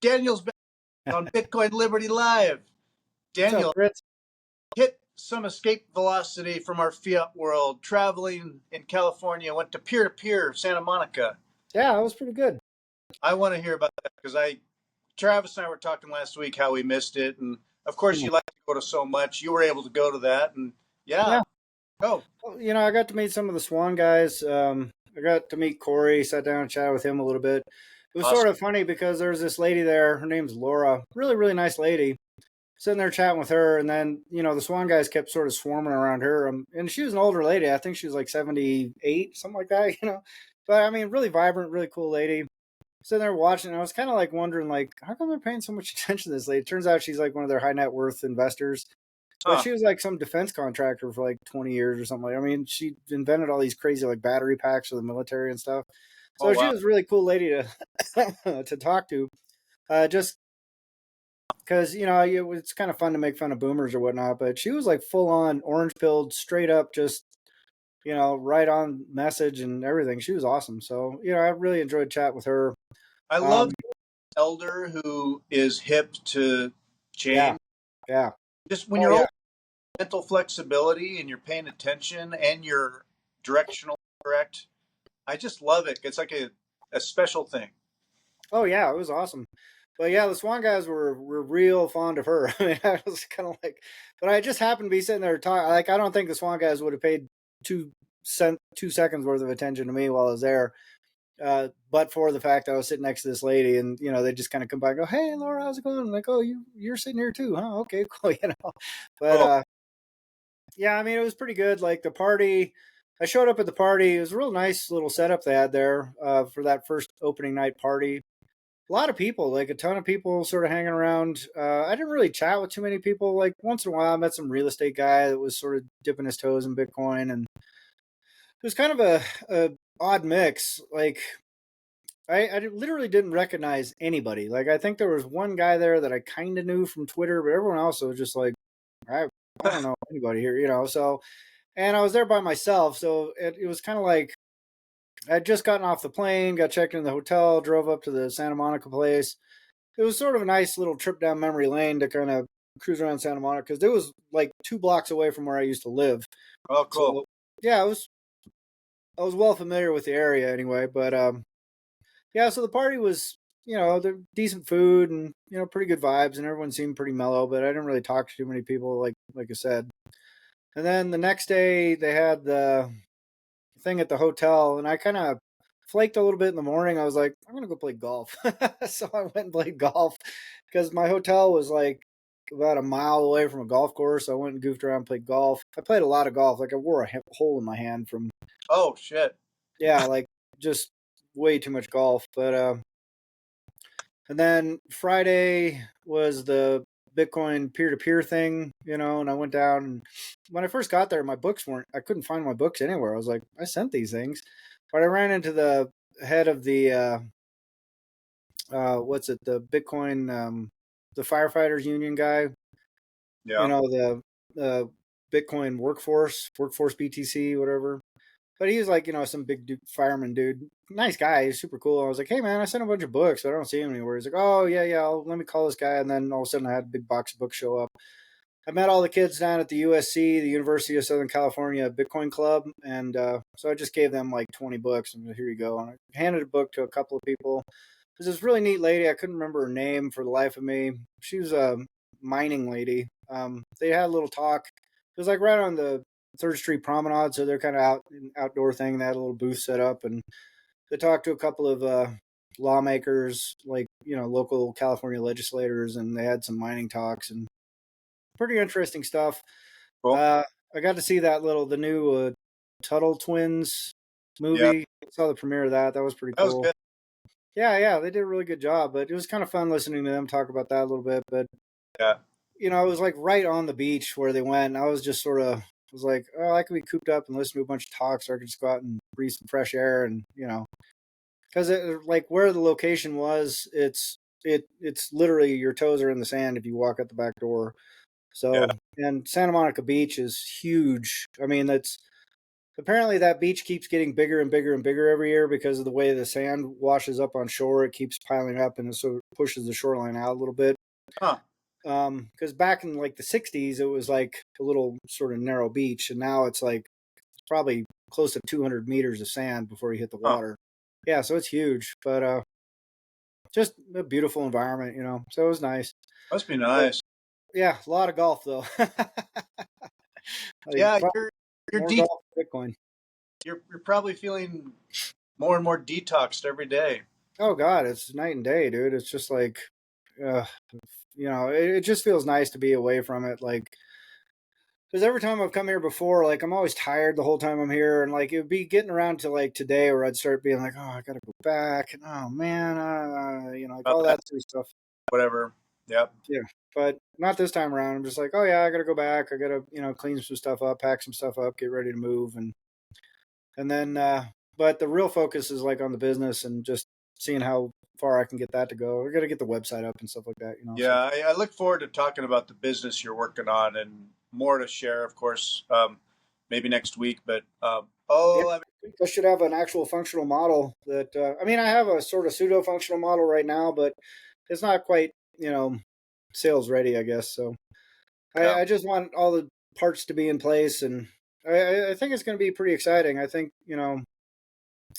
Daniel's back on Bitcoin Liberty Live. What's up, Daniel, Fritz? hit some escape velocity from our fiat world, traveling in California, went to peer Santa Monica. Yeah, that was pretty good. I want to hear about that because Travis and I were talking last week how we missed it. And of course, Hmm. you like to go to so much. You were able to go to that. And yeah, Yeah, go. well, I got to meet some of the Swan guys. I got to meet Corey, sat down and chatted with him a little bit. It was Awesome. sort of funny because there was this lady there. Her name's Laura. Really, really nice lady. Sitting there chatting with her, and then the Swan guys kept sort of swarming around her. And she was an older lady. I think she was like 78, something like that. But I mean, really vibrant, really cool lady. Sitting there watching, and I was kind of like wondering, like, how come they're paying so much attention to this lady? It turns out she's like one of their high net worth investors. But Huh. she was like some defense contractor for like 20 years or something. I mean, she invented all these crazy like battery packs for the military and stuff. Oh, So she wow. was a really cool lady to to talk to. Just because it's kind of fun to make fun of boomers or whatnot. But she was like full on orange pilled, straight up, just right on message and everything. She was awesome. So I really enjoyed chatting with her. I love Um, the elder who is hip to yeah, change. yeah, Just when oh you're yeah. old, mental flexibility and you're paying attention and you're directional correct. I just love it. It's like a special thing. Oh yeah, it was awesome. But yeah, the Swan guys were real fond of her. I mean, I was kind of like, but I just happened to be sitting there talking. Like, I don't think the Swan guys would have paid 2 seconds worth of attention to me while I was there. But for the fact I was sitting next to this lady, and they just kind of come by and go, "Hey, Laura, how's it going?" I'm like, "Oh, you're sitting here too, huh? Okay, cool." But Cool. yeah, I mean, it was pretty good. Like the party, I showed up at the party. It was a real nice little setup they had there for that first opening night party. A lot of people, like a ton of people, sort of hanging around. I didn't really chat with too many people. Like once in a while, I met some real estate guy that was sort of dipping his toes in Bitcoin, and it was kind of a odd mix. Like I literally didn't recognize anybody. Like I think there was one guy there that I kind of knew from Twitter, but everyone else was just like, I don't know anybody here. So, and I was there by myself, so it was kind of like I'd just gotten off the plane, got checked in the hotel, drove up to the Santa Monica place. It was sort of a nice little trip down memory lane to kind of cruise around Santa Monica because it was like 2 blocks away from where I used to live. Oh, cool. So yeah, I was well familiar with the area anyway. But yeah, so the party was the decent food and pretty good vibes and everyone seemed pretty mellow. But I didn't really talk to too many people, like I said. And then the next day they had the thing at the hotel, and I kind of flaked a little bit in the morning. I was like, I'm gonna go play golf. So I went and played golf because my hotel was like about a mile away from a golf course. So I went and goofed around, and played golf. I played a lot of golf. Like I wore a hole in my hand from Oh, shit. yeah, like just way too much golf. But and then Friday was the Bitcoin peer to peer thing, and I went down and when I first got there, my books weren't, I couldn't find my books anywhere. I was like, I sent these things, but I ran into the head of the, what's it, the Bitcoin, the firefighters union guy, Yeah. the Bitcoin workforce BTC, whatever. But he was like, some big fireman dude. Nice guy. He's super cool. I was like, hey, man, I sent a bunch of books, but I don't see him anywhere. He's like, oh, yeah, yeah, let me call this guy. And then all of a sudden I had a big box of books show up. I met all the kids down at the USC, the University of Southern California Bitcoin Club. And so I just gave them like 20 books. And here you go. And I handed a book to a couple of people. There's this really neat lady. I couldn't remember her name for the life of me. She was a mining lady. They had a little talk. It was like right on the Third Street Promenade, so they're kind of outdoor thing. They had a little booth set up, and they talked to a couple of lawmakers, like local California legislators, and they had some mining talks and pretty interesting stuff. Cool. I got to see the new Tuttle Twins Yeah. movie. I saw the premiere of that. That was pretty That was cool. good. Yeah, yeah, they did a really good job. But it was kind of fun listening to them talk about that a little bit. But Yeah. it was like right on the beach where they went. I was just sort of was like, oh, I could be cooped up and listen to a bunch of talks, or I could just go out and breathe some fresh air, and because like where the location was, it's literally your toes are in the sand if you walk out the back door. Yeah. So and Santa Monica Beach is huge. I mean, apparently that beach keeps getting bigger and bigger and bigger every year because of the way the sand washes up on shore. It keeps piling up, and so it pushes the shoreline out a little bit. Huh. Because back in like the '60s, it was like a little sort of narrow beach, and now it's like probably close to 200 meters of sand before you hit the Huh. water. Yeah, so it's huge, but just a beautiful environment, you know. So it was nice. Must be But nice. yeah, a lot of golf though. Like Yeah, probably you're more de- golf than Bitcoin. you're probably feeling more and more detoxed every day. Oh God, it's night and day, dude. It's just like, uh, you know, it just feels nice to be away from it. Like, because every time I've come here before, like I'm always tired the whole time I'm here, and like it would be getting around to like today where I'd start being like, oh, I gotta go back, and oh man, you know, like Well, all that that's sort of stuff. whatever. Yep. Yeah, but not this time around. I'm just like, oh yeah, I gotta go back. I gotta, you know, clean some stuff up, pack some stuff up, get ready to move, and then, but the real focus is like on the business and just seeing how far I can get that to go. I got to get the website up and stuff like that, you know. Yeah, So I look forward to talking about the business you're working on and more to share, of course, maybe next week. But yeah, oh, I should have an actual functional model that. I mean, I have a sort of pseudo functional model right now, but it's not quite, you know, sales ready, I guess. So yeah, I just want all the parts to be in place, and I think it's going to be pretty exciting. I think, you know,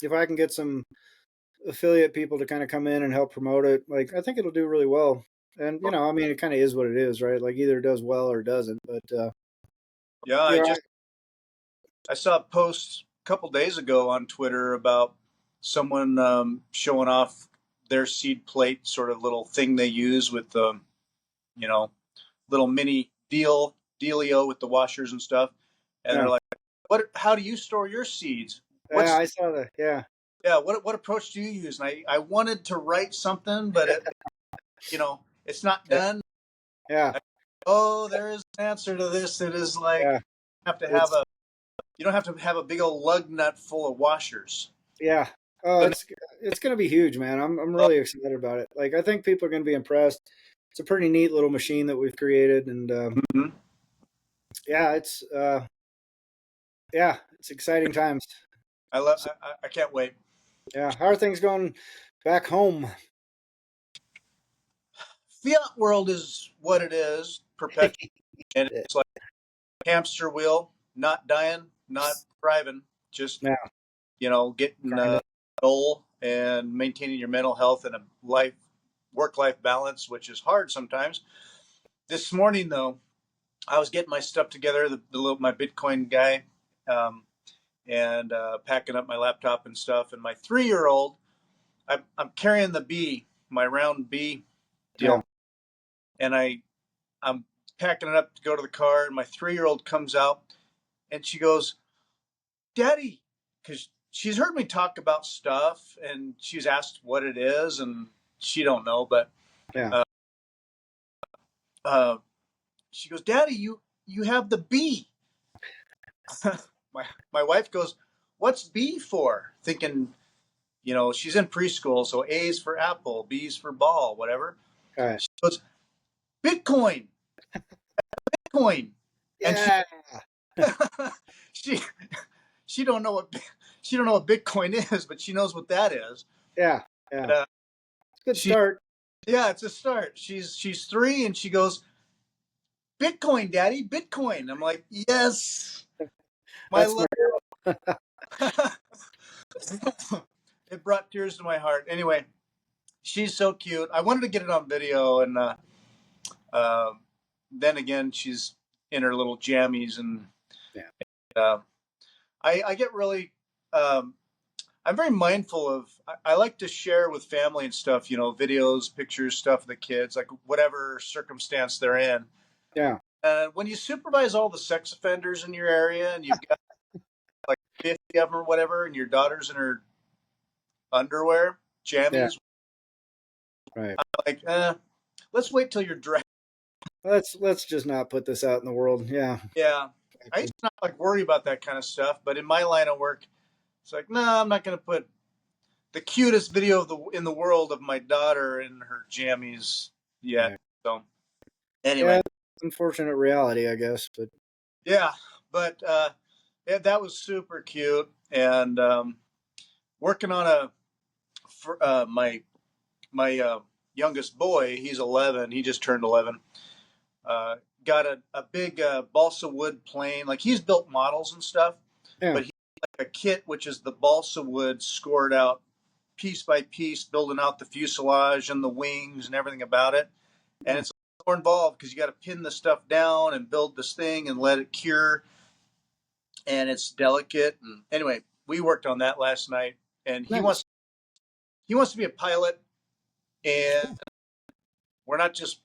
if I can get some affiliate people to kind of come in and help promote it, like I think it'll do really well. And you know, I mean, it kind of is what it is, right? Like either it does well or it doesn't. But yeah. you know, I saw a post a couple days ago on Twitter about someone showing off their seed plate sort of little thing they use with the you know little mini dealio with the washers and stuff, and yeah, they're like, "What? How do you store your seeds? yeah, What's I saw that. Yeah, yeah? What approach do you use?" And I wanted to write something, but it's not yeah, done. yeah, Oh, there is an answer to this. It is like yeah. have to have It's a you don't have to have a big old lug nut full of washers. yeah. Oh, So it's gonna be huge, man. I'm really excited about it. Like I think people are gonna be impressed. It's a pretty neat little machine that we've created, and Mhm. yeah, it's exciting times. I love. So, I can't wait. yeah, how are things going back home? Fiat world is what it is, perpetual, and it's like a hamster wheel, not dying, not thriving, just Yeah, getting grind it. goal and maintaining your mental health and a work life balance, which is hard sometimes. This morning though, I was getting my stuff together, my Bitcoin guy, um, and packing up my laptop and stuff, and my 3 year old, I'm carrying the B, my round B Yeah, deal, and I'm packing it up to go to the car, and my 3 year old comes out and she goes, "Daddy," because she's heard me talk about stuff, and she's asked what it is, and she don't know, but yeah. uh, uh, she goes, "Daddy, you have the B." My wife goes, "What's B for?" Thinking, she's in preschool, so A's for apple, B's for ball, whatever. All right. She goes, "Bitcoin, Bitcoin," and she Yeah, she she don't know what she don't know what Bitcoin is, but she knows what that is. yeah, And, yeah. Good she start. yeah, it's a start. She's 3 and she goes, "Bitcoin, Daddy, Bitcoin." I'm like, "Yes, my That's love." my girl. It brought tears to my heart. Anyway, she's so cute. I wanted to get it on video, and uh, then again, she's in her little jammies, and Yeah, uh, I get really. I'm very mindful of. I like to share with family and stuff. Videos, pictures, stuff of the kids, like whatever circumstance they're in. yeah, When you supervise all the sex offenders in your area, and you've got like 50 of them or whatever, and your daughter's in her underwear, yeah. jammies, Right. like, let's wait till you're dressed. Let's just not put this out in the world. Yeah. Yeah, I Exactly. used to not like worry about that kind of stuff, but in my line of work, it's like, no, I'm not going to put the cutest video in the world of my daughter in her jammies yet. Yeah. So anyway, Yeah. Unfortunate reality, I guess. But yeah, but Yeah, that was super cute. And working on for, my youngest boy, he's 11. He just turned 11. Uh, got a big balsa wood plane. Like he's built models and stuff, Yeah, but he like a kit, which is the balsa wood scored out piece by piece, building out the fuselage and the wings and everything about it. And yeah, it's more involved because you got to pin the stuff down and build this thing and let it cure. And it's delicate. And anyway, we worked on that last night. And nice. he wants to be a pilot. And we're not just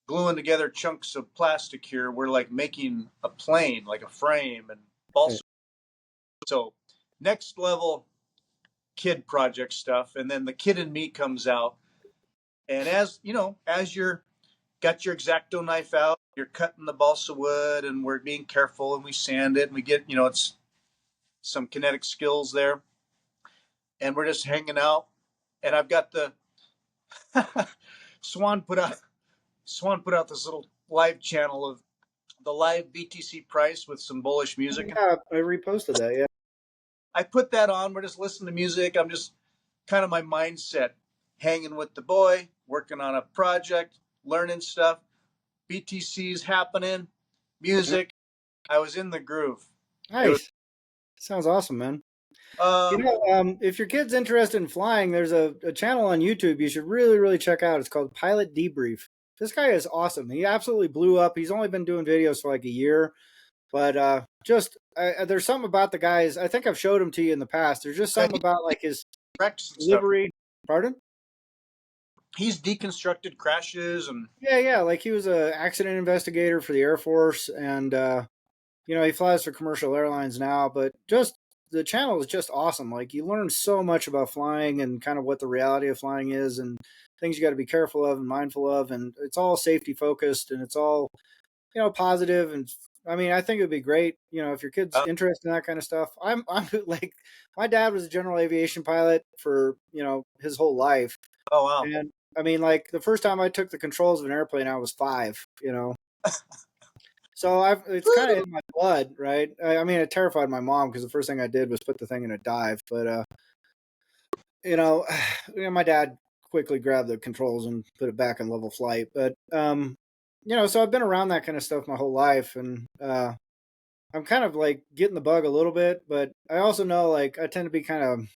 gluing together chunks of plastic here. We're like making a plane, like a frame and Right. balsa. So next level kid project stuff. And then the kid in me comes out. And as you know, as you're got your X-Acto knife out, you're cutting the balsa wood, and we're being careful, and we sand it, and we get, it's some kinetic skills there, and we're just hanging out. And I've got the Swan put out Swan put out this little live channel of the live BTC price with some bullish music. Yeah, I reposted that. Yeah, I put that on. We're just listening to music. I'm just kind of my mindset, hanging with the boy, working on a project, learning stuff. BTC's happening, yeah. music. I was in the groove. It was Nice. Sounds awesome, man. um If your kid's interested in flying, there's a channel on YouTube you should really, really check out. It's called Pilot Debrief. This guy is awesome. He absolutely blew up. He's only been doing videos for like a year, but there's something about the guys. I think I've showed him to you in the past. There's just yeah, something about like his wrecks and stuff. delivery. Pardon? He's deconstructed crashes and Yeah, yeah. Like he was a accident investigator for the Air Force, and he flies for commercial airlines now. But just the channel is just awesome. Like you learn so much about flying and kind of what the reality of flying is, and things you got to be careful of and mindful of, and it's all safety focused, and it's all positive. And I mean, I think it would be great, if your kid's uh, interested in that kind of stuff. I'm like, my dad was a general aviation pilot for his whole life, oh wow. and I mean, like the first time I took the controls of an airplane, I was 5. So it's kind of in my blood, right? I mean, it terrified my mom because the first thing I did was put the thing in a dive. But you know, my dad quickly grabbed the controls and put it back in level flight. But so I've been around that kind of stuff my whole life, and I'm kind of like getting the bug a little bit. But I also know like I tend to be kind of.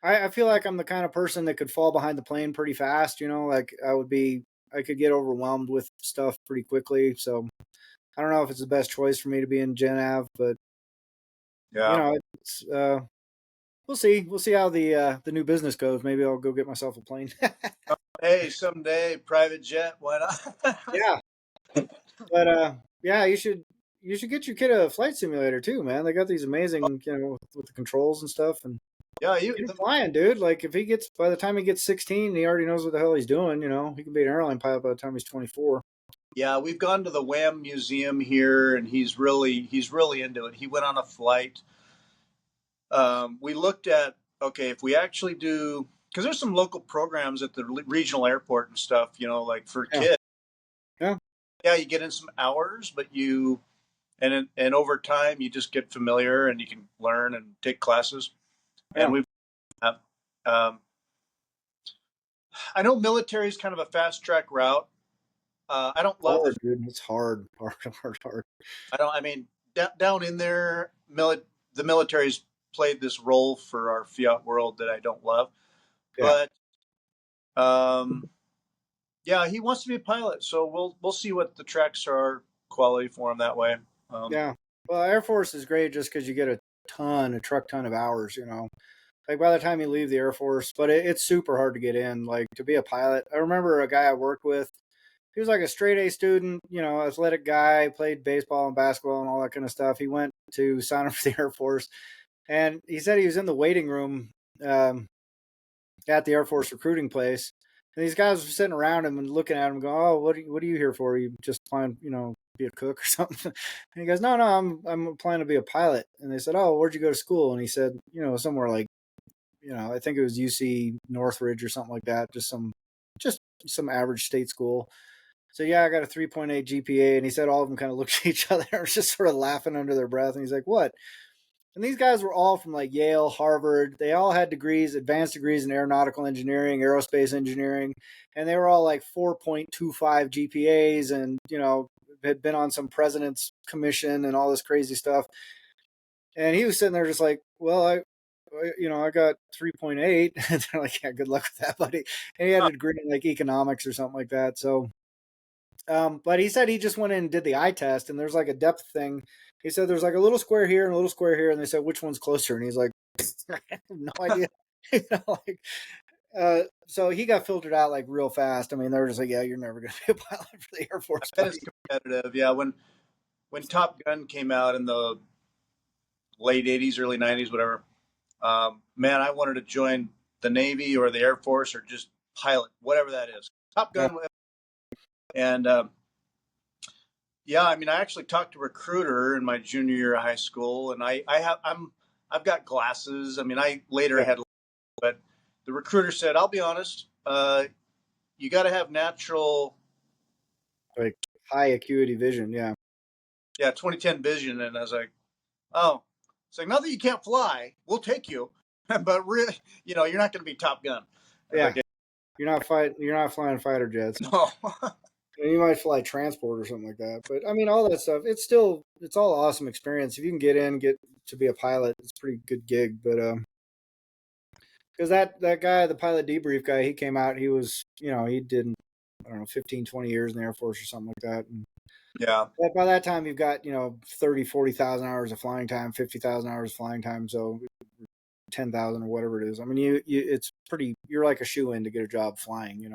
I feel like I'm the kind of person that could fall behind the plane pretty fast. Like I could get overwhelmed with stuff pretty quickly. So I don't know if it's the best choice for me to be in Gen Av, but Yeah. it's we'll see. We'll see how the new business goes. Maybe I'll go get myself a plane. Hey, someday private jet. Why not? Yeah, but yeah, you should get your kid a flight simulator too, man. They got these amazing, with the controls and stuff, and Yeah, get him flying, dude. Like if he gets by the time he gets 16, he already knows what the hell he's doing. He can be an airline pilot by the time he's 24. yeah. We've gone to the Wham Museum here, and he's really into it. He went on a flight. We looked at, okay, if we actually do, because there's some local programs at the regional airport and stuff, like for Yeah, kids. yeah, Yeah, you get in some hours, but and over time you just get familiar and you can learn and take classes. And yeah. we've uh, um, I know military is kind of a fast track route. I don't love the Hard, dude. It's hard, hard, hard, hard. I don't. I mean, down in there, the military's played this role for our fiat world that I don't love. Yeah, But yeah, he wants to be a pilot, so we'll see what the tracks are quality for him that way. Um, yeah. Well, Air Force is great just because you get a truck ton of hours. Like by the time you leave the Air Force, but it's super hard to get in. Like to be a pilot. I remember a guy I worked with. He was like a straight A student, athletic guy, played baseball and basketball and all that kind of stuff. He went to sign up for the Air Force, and he said he was in the waiting room um, at the Air Force recruiting place. And these guys were sitting around him and looking at him, going, "Oh, what are you here for? You just applying, be a cook or something?" And he goes, "No, no, I'm applying to be a pilot." And they said, "Oh, where'd you go to school?" And he said, "Somewhere like, I think it was UC Northridge or something like that, just some average state school." So yeah, I got a 3.8 GPA, and he said all of them kind of looked at each other and was just sort of laughing under their breath. And he's like, "What?" And these guys were all from like Yale, Harvard. They all had degrees, advanced degrees in aeronautical engineering, aerospace engineering, and they were all like 4.25 GPAs, and had been on some president's commission and all this crazy stuff. And he was sitting there just like, "Well, I got 3.8." And they're like, "Yeah, good luck with that, buddy." And he had a degree in like economics or something like that. So but he said he just went in and did the eye test, and there's like a depth thing. He said there's like a little square here and a little square here, and they said which one's closer, and he's like, I have no idea. So he got filtered out like real fast. I mean, they were just like, yeah, you're never going to be a pilot for the Air Force, That is buddy. competitive. Yeah, when Top Gun came out in the late '80s, early '90s, whatever. Man, I wanted to join the Navy or the Air Force or just pilot, whatever that is. Top Yeah, Gun, and yeah, I mean, I actually talked to a recruiter in my junior year of high school, and I've got glasses. I mean, I later yeah, had, but the recruiter said, "I'll be honest, you got to have natural, like high acuity vision. Yeah, yeah, 2010 vision." And I was like, "Oh, it's like not that you can't fly, we'll take you, but really, you're not going to be Top Gun." I was yeah. like, You're not flying fighter jets. "No, You might fly transport or something like that. But I mean, all that stuff. It's all awesome experience. If you can get to be a pilot, it's a pretty good gig. But because that guy, the pilot debrief guy, he came out. He was, he did, I don't know, 15, 20 years in the Air Force or something like that. And yeah, by that time, you've got 30, 40,000 hours of flying time, 50,000 hours of flying time. So 10,000 or whatever it is. I mean, it's pretty. You're like a shoe in to get a job flying.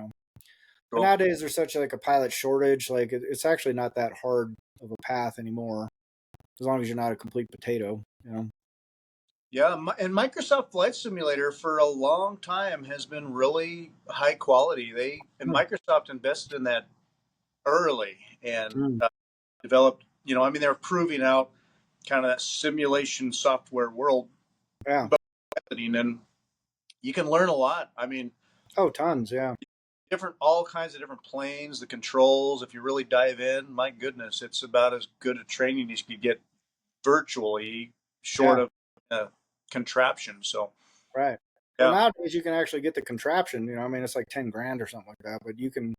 But cool." nowadays, there's such like a pilot shortage. Like it's actually not that hard of a path anymore, as long as you're not a complete potato. Yeah, and Microsoft Flight Simulator for a long time has been really high quality. They and Mm, Microsoft invested in that early and mm, developed. I mean, they're proving out kind of that simulation software world, yeah. but and you can learn a lot. I mean, Oh, tons. Yeah. all kinds of different planes, the controls. If you really dive in, my goodness, it's about as good a training as you could get virtually, short Yeah. of contraption. So, Right. Well, yeah, nowadays you can actually get the contraption. I mean, it's like 10 grand or something like that. But you can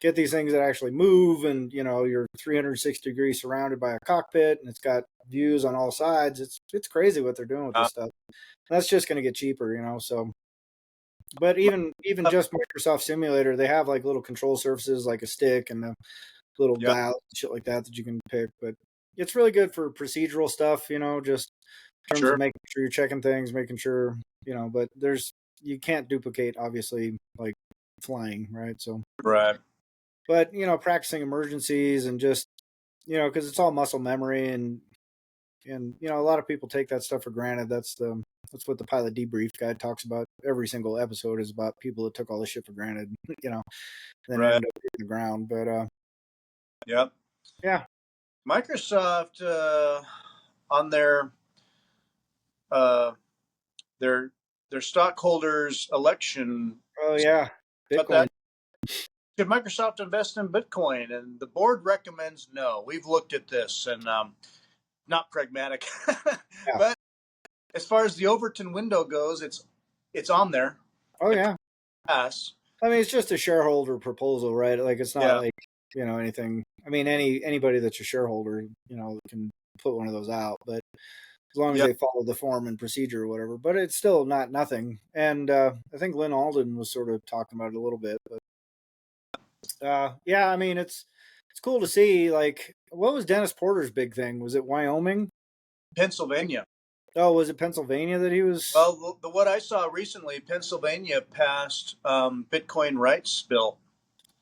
get these things that actually move, and you're 360 degrees surrounded by a cockpit, and it's got views on all sides. It's crazy what they're doing with uh, this stuff. And that's just going to get cheaper. So but even just Microsoft Simulator, they have like little control surfaces like a stick and a little yeah, dial, shit like that you can pick. But it's really good for procedural stuff, just in terms of sure, making sure you're checking things, making sure, but you can't duplicate obviously like flying, right? So, right. but practicing emergencies and just, because it's all muscle memory, and a lot of people take that stuff for granted. That's what the pilot debrief guy talks about. Every single episode is about people that took all this shit for granted, and then Right. ended up hitting the ground. But Yep. yeah, Microsoft on uh, their their stockholders election oh yeah, about that. Bitcoin. Should Microsoft invest in Bitcoin? And the board recommends no. We've looked at this and not pragmatic, Yeah. but as far as the Overton window goes, it's on there. Oh It yeah. pass. I mean, it's just a shareholder proposal, right? Like it's not Yeah. like anything. I mean, anybody that's a shareholder, can put one of those out, but as long as Yeah. they follow the form and procedure or whatever. But it's still not nothing. And I think Lynn Alden was sort of talking about it a little bit. But yeah, I mean, it's cool to see. Like, what was Dennis Porter's big thing? Was it Wyoming? Pennsylvania. Oh, was it Pennsylvania that he was? Well, what I saw recently, Pennsylvania passed Bitcoin rights bill.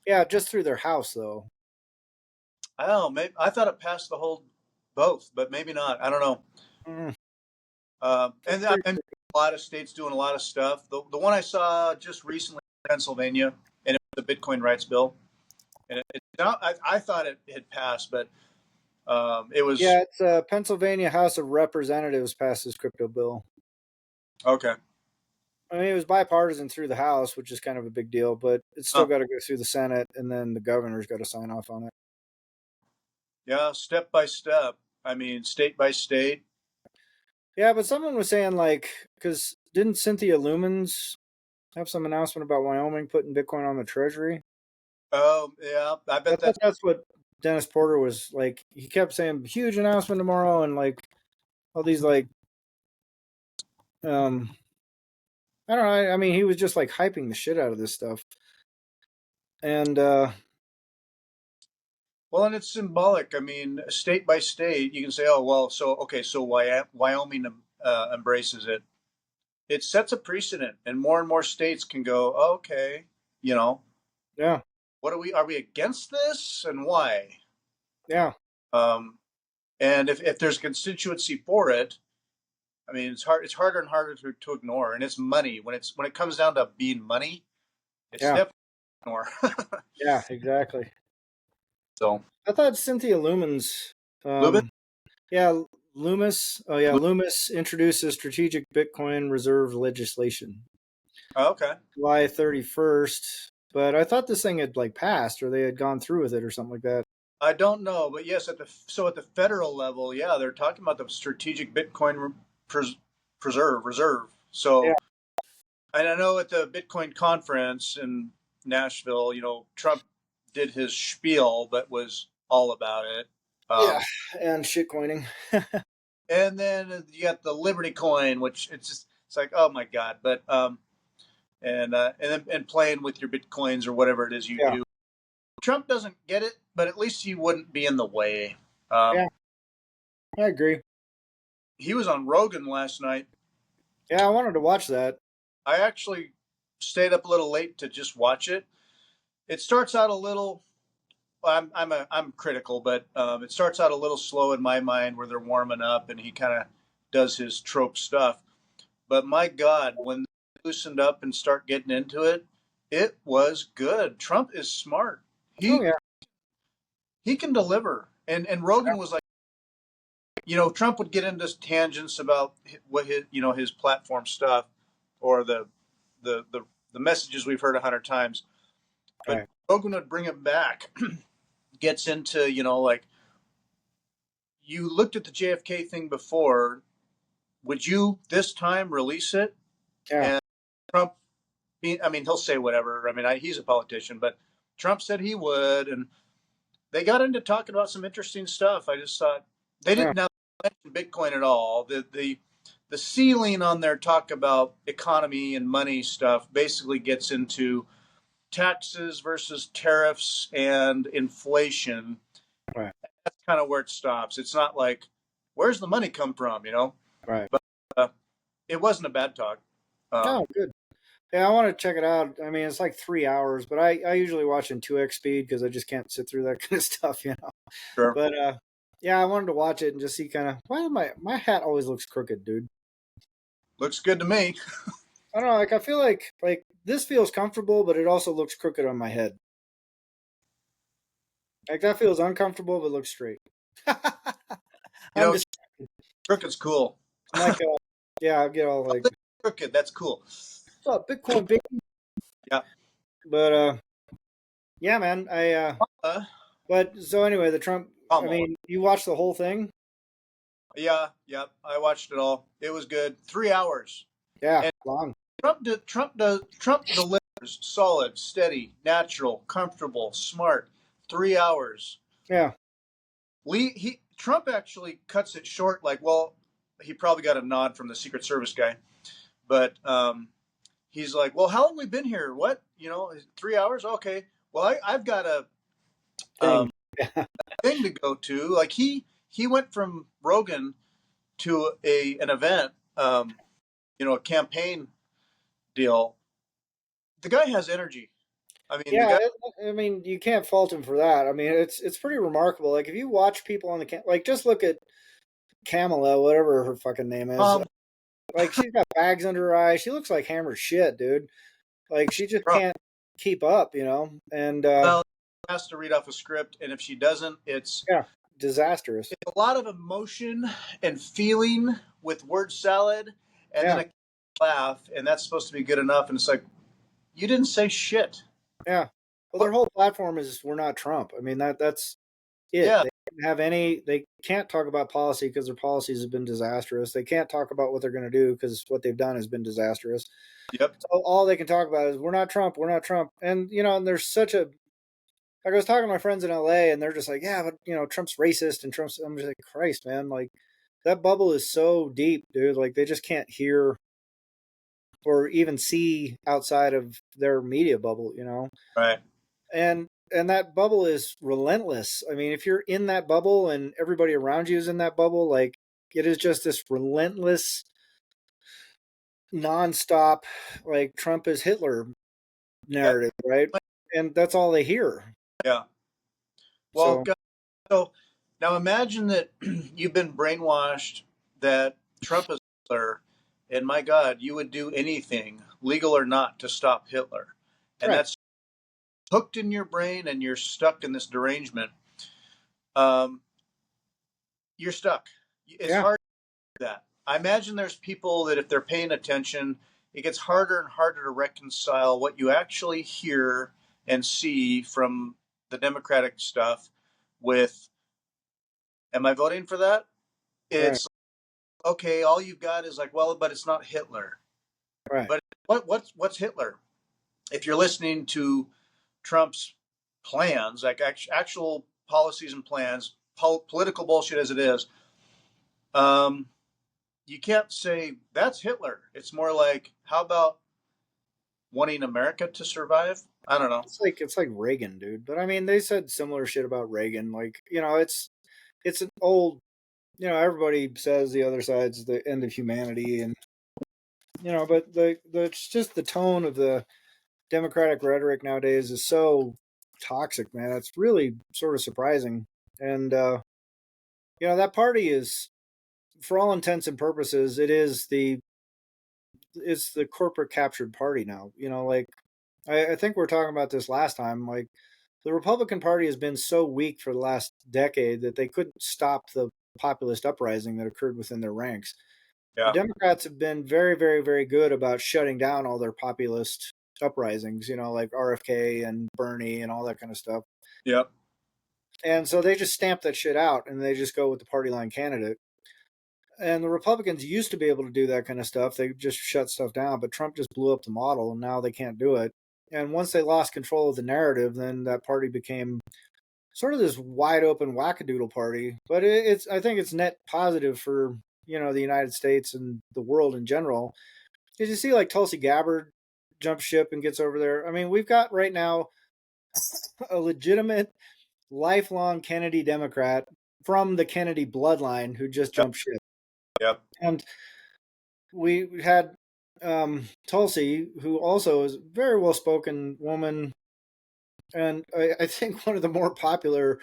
Yeah, just through their house though. Oh, maybe I thought it passed the whole both, but maybe not. I don't know. Mm, And pretty- a lot of states doing a lot of stuff. The one I saw just recently, in Pennsylvania, and it was the Bitcoin rights bill, and I thought it had passed, but it was yeah, it's Pennsylvania House of Representatives passed this crypto bill. okay. I mean, it was bipartisan through the House, which is kind of a big deal, but it's still Huh. got to go through the Senate, and then the governor's got to sign off on it. Yeah, step by step. I mean, state by state. Yeah, but someone was saying like, because didn't Cynthia Lumens have some announcement about Wyoming putting Bitcoin on the Treasury? Oh, yeah. I I bet thought that's. that's what Dennis Porter was like. He kept saying huge announcement tomorrow, and like all these like, um, I don't know. I mean, he was just like hyping the shit out of this stuff, and Well, and it's symbolic. I mean, state by state, you can say, "Oh, well, so okay, so Wyoming embraces it." It sets a precedent, and more states can go, oh, "Okay, you know, yeah, what are we against this, and why?" yeah, Um, and if there's a constituency for it, I mean, it's harder and harder to ignore, and it's money. When it comes down to being money, it's yeah, definitely ignore. yeah, exactly. So, I thought Cynthia Lumens, Lubin, yeah, Loomis, oh yeah, Loomis introduces strategic Bitcoin reserve legislation oh, okay. July 31st. But I thought this thing had like passed, or they had gone through with it, or something like that. I don't know, but yes, at the federal level, yeah, they're talking about the strategic Bitcoin pres, preserve reserve. Yeah, So, and I know at the Bitcoin conference in Nashville, Trump did his spiel that was all about it. yeah, Um, and shitcoining. and then you got the Liberty coin, which it's like, oh my god, but and playing with your bitcoins or whatever it is you Yeah, do. Trump doesn't get it, but at least he wouldn't be in the way. yeah, I agree. He was on Rogan last night. Yeah, I wanted to watch that. I actually stayed up a little late to just watch it. It starts out a little. I'm critical, but it starts out a little slow in my mind where they're warming up and he kind of does his trope stuff. But my God, when they loosened up and start getting into it, it was good. Trump is smart. Oh He yeah, he can deliver. And Rogan was like, Trump would get into tangents about what his platform stuff or the the, the messages we've heard 100 times. But right. Rogan would bring him back, gets into like you looked at the JFK thing before. Would you this time release it? Yeah, And Trump, I mean, he'll say whatever. I mean, he's a politician, but Trump said he would, and they got into talking about some interesting stuff. I just thought they yeah, didn't now mention Bitcoin at all. The ceiling on their talk about economy and money stuff basically gets into taxes versus tariffs and inflation. right, That's kind of where it stops. It's not like where's the money come from. right. But it wasn't a bad talk. Oh, good. Yeah, I want to check it out. I mean, it's like 3 hours, but I usually watch in 2x speed because I just can't sit through that kind of stuff, you know. Sure, But yeah, I wanted to watch it and just see kind of why am my hat always looks crooked, dude. looks good to me. I don't know, like I feel like this feels comfortable, but it also looks crooked on my head. Like that feels uncomfortable, but looks straight. You I'm know, just crooked's cool. I'm like yeah, I get all like Crooked, that's cool. oh, Bitcoin big, Yeah. but yeah, man, I Uh, but so anyway, the Trump. I Kamala. mean, you watched the whole thing? Yeah, yeah. I watched it all. It was good. 3 hours. Yeah, And long. Trump delivers solid, steady, natural, comfortable, smart. 3 hours. Yeah, Trump actually cuts it short. Like, well, he probably got a nod from the Secret Service guy, but he's like, well, how long we been here? What 3 hours? Okay. Well, I've got a thing. um, thing to go to. Like he went from Rogan to an event, a campaign deal. The guy has energy. I mean, the Yeah, guy. I mean, you can't fault him for that. I mean, it's pretty remarkable. Like if you watch people on the like, just look at Kamala, whatever her fucking name is. Um, Like she's got bags under her eyes. She looks like hammered shit, dude. Like she just Trump. can't keep up, you know. And Well, has to read off a script, and if she doesn't, yeah, disastrous. it's a lot of emotion and feeling with word salad, and then Yeah, a laugh, and that's supposed to be good enough. And it's like, you didn't say shit. Yeah. Well, their What? whole platform is "We're not Trump." I mean that's it. Yeah. They don't have any. They can't talk about policy because their policies have been disastrous. They can't talk about what they're going to do because what they've done has been disastrous. Yep. So all they can talk about is "We're not Trump. We're not Trump." And and there's such a like I was talking to my friends in LA, and they're just like, "Yeah, but Trump's racist," and Trump's. I'm just like, Christ, man, like that bubble is so deep, dude. Like they just can't hear or even see outside of their media bubble. Right. And that bubble is relentless. I mean, if you're in that bubble and everybody around you is in that bubble, like it is just this relentless, nonstop, like Trump is Hitler Yeah. narrative, right? And that's all they hear. Yeah. Well, So God, so now imagine that you've been brainwashed that Trump is Hitler, and my God, you would do anything, legal or not, to stop Hitler. And right, that's hooked in your brain, and you're stuck in this derangement. Um, you're stuck. It's yeah, hard to do that. I imagine there's people that if they're paying attention, it gets harder and harder to reconcile what you actually hear and see from the Democratic stuff with, am I voting for that? right, It's okay. All you've got is like, well, but it's not Hitler. right, But what's Hitler? If you're listening to Trump's plans, like actual policies and plans, political bullshit as it is, um, you can't say that's Hitler. It's more like, how about wanting America to survive? I don't know. it's like Reagan, dude. But I mean, they said similar shit about Reagan. Like it's an old. Everybody says the other side's the end of humanity, and but the it's just the tone of the Democratic rhetoric nowadays is so toxic, man. It's really sort of surprising. And that party is, for all intents and purposes, it's the corporate captured party now. Like I think we are talking about this last time. Like the Republican Party has been so weak for the last decade that they couldn't stop the populist uprising that occurred within their ranks. The Yeah. Democrats have been very, very, very good about shutting down all their populist uprisings, like RFK and Bernie and all that kind of stuff. Yep. And so they just stamp that shit out and they just go with the party line candidate. And the Republicans used to be able to do that kind of stuff. They just shut stuff down, but Trump just blew up the model and now they can't do it. And once they lost control of the narrative, then that party became sort of this wide open wackadoodle party. But it's I think it's net positive for the United States and the world in general. Did you see like Tulsi Gabbard jump ship and gets over there? I mean, we've got right now a legitimate lifelong Kennedy Democrat from the Kennedy bloodline who just Yep. jumped ship. Yep. And we had Tulsi, who also is a very well spoken woman, and I think one of the more popular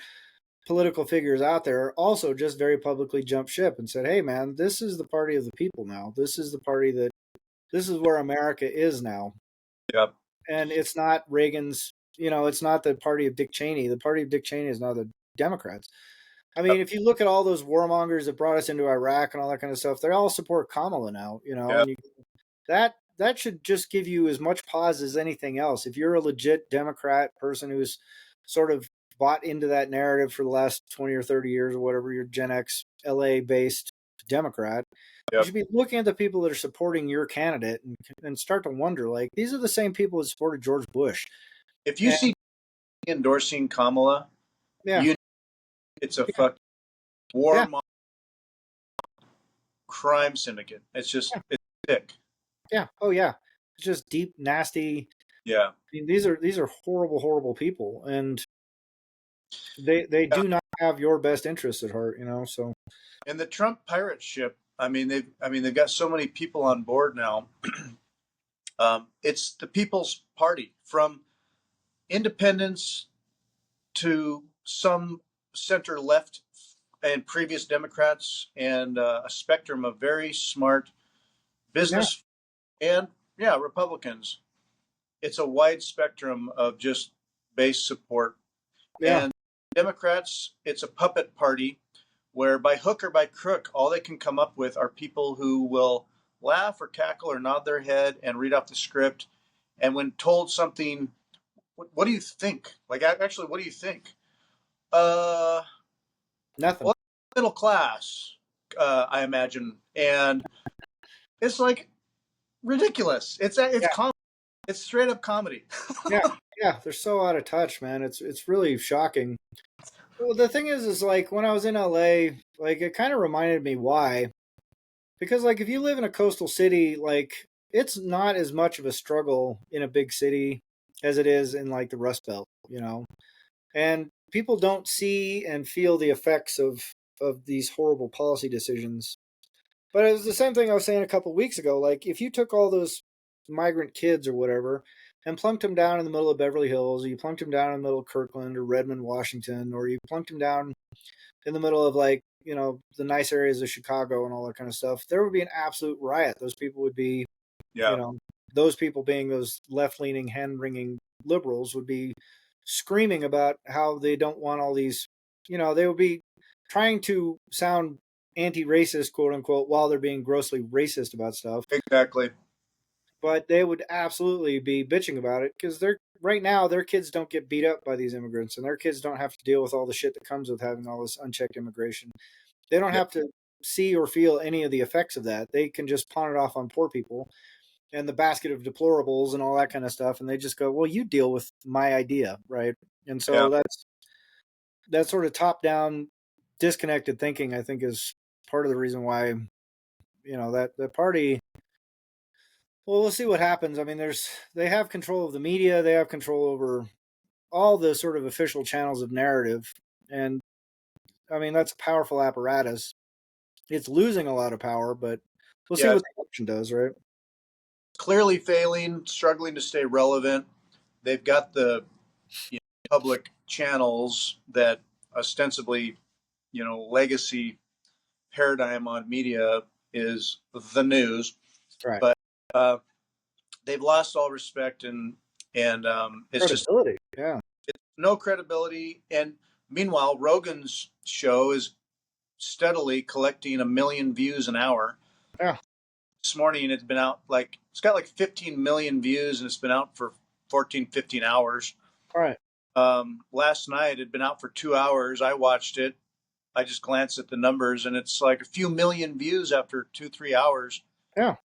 political figures out there, also just very publicly jumped ship and said, "Hey, man, this is the party of the people now. This is the party that this is where America is now." Yep. And it's not Reagan's. It's not the party of Dick Cheney. The party of Dick Cheney is now the Democrats. I mean, Yep. if you look at all those warmongers that brought us into Iraq and all that kind of stuff, they all support Kamala now. Yep. And that should just give you as much pause as anything else. If you're a legit Democrat person who's sort of bought into that narrative for the last 20 or 30 years or whatever, you're Gen X LA based Democrat, you Yep. should be looking at the people that are supporting your candidate and start to wonder, like, these are the same people that supported George Bush. If you And see endorsing Kamala, yeah, you know it's a yeah, fucking yeah, crime syndicate. It's just yeah, it's sick. yeah. Oh yeah. It's just deep, nasty. Yeah. I mean, these are horrible, horrible people. And they Yeah. do not have your best interests at heart, so And the Trump pirate ship. They've got so many people on board now. It's the People's Party, from independents to some center left and previous Democrats, and a spectrum of very smart yeah, business and, yeah, Republicans. It's a wide spectrum of just base support. yeah, And Democrats, it's a puppet party where by hook or by crook, all they can come up with are people who will laugh or cackle or nod their head and read off the script. And when told something, what do you think? Like, actually, what do you think? Uh, Nothing. well, middle class, I imagine, and it's like ridiculous. It's Yeah, it's straight up comedy. yeah, yeah. They're so out of touch, man. It's really shocking. Well, the thing is like when I was in LA, like it kind of reminded me why. Because like if you live in a coastal city, like it's not as much of a struggle in a big city as it is in like the Rust Belt, you know. And people don't see and feel the effects of these horrible policy decisions. But it was the same thing I was saying a couple of weeks ago. Like if you took all those migrant kids or whatever and plunked them down in the middle of Beverly Hills, or you plunked them down in the middle of Kirkland or Redmond, Washington, or you plunked them down in the middle of like, you know, the nice areas of Chicago and all that kind of stuff, there would be an absolute riot. Those people would be, you Yeah, know, those people being those left leaning, hand wringing liberals would be screaming about how they don't want all these, you know, they would be trying to sound anti racist, quote unquote, while they're being grossly racist about stuff. exactly. But they would absolutely be bitching about it because they're right now their kids don't get beat up by these immigrants and their kids don't have to deal with all the shit that comes with having all this unchecked immigration. They don't Yeah, have to see or feel any of the effects of that. They can just pawn it off on poor people and the basket of deplorables and all that kind of stuff. And they just go, well, you deal with my idea, right? And yeah. so that's that sort of top down disconnected thinking, I think, is part of the reason why, you know, that the party. Well, we'll see what happens. I mean, they have control of the media, they have control over all the sort of official channels of narrative, and I mean that's a powerful apparatus. It's losing a lot of power, but we'll see Yeah, what it's the election does, right? clearly failing, struggling to stay relevant. They've got the public channels that ostensibly, legacy paradigm on media is the news, Right. but uh, they've lost all respect and it's just Credibility. Yeah. no credibility. And meanwhile, Rogan's show is steadily collecting 1 million views an hour. Yeah. This morning, it's got like 15 million views, and it's been out for 14, 15 hours. All right. Last night, it had been out for 2 hours. I watched it. I just glanced at the numbers, and it's like a few million views after 2, 3 hours. Yeah.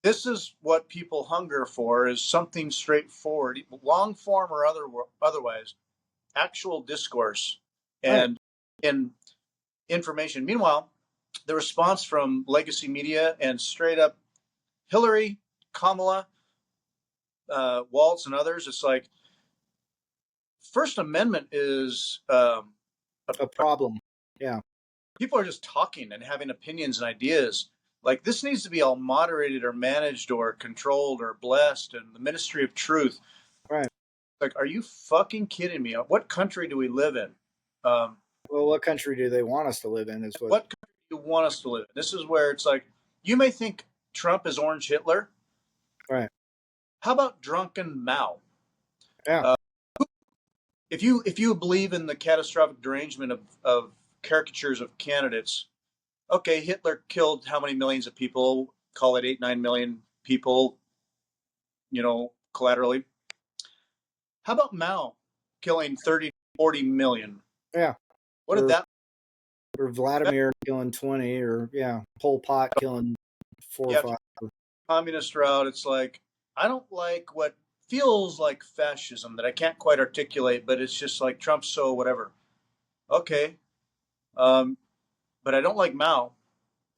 This is what people hunger for: is something straightforward, long form or otherwise, actual discourse Right. and in information. Meanwhile, the response from legacy media and straight up Hillary, Kamala, Waltz, and others, it's like First Amendment is A problem. Yeah. people are just talking and having opinions and ideas. Like this needs to be all moderated or managed or controlled or blessed, and the ministry of truth. Right. Like, are you fucking kidding me? What country do we live in? Um, Well, what country do they want us to live in? Is what. what country do you want us to live in? This is where it's like you may think Trump is Orange Hitler. Right. How about drunken Mao? Yeah. Uh, if you believe in the catastrophic derangement of caricatures of candidates, okay, Hitler killed how many millions of people? Call it 8, 9 million people, collaterally. How about Mao killing 30, 40 million? Yeah. What did Or that? or Vladimir killing 20, or yeah, Pol Pot killing 4 or Yeah, 5. communist route. It's like I don't like what feels like fascism that I can't quite articulate, but it's just like Trump, so whatever. Okay, um, but I don't like Mao.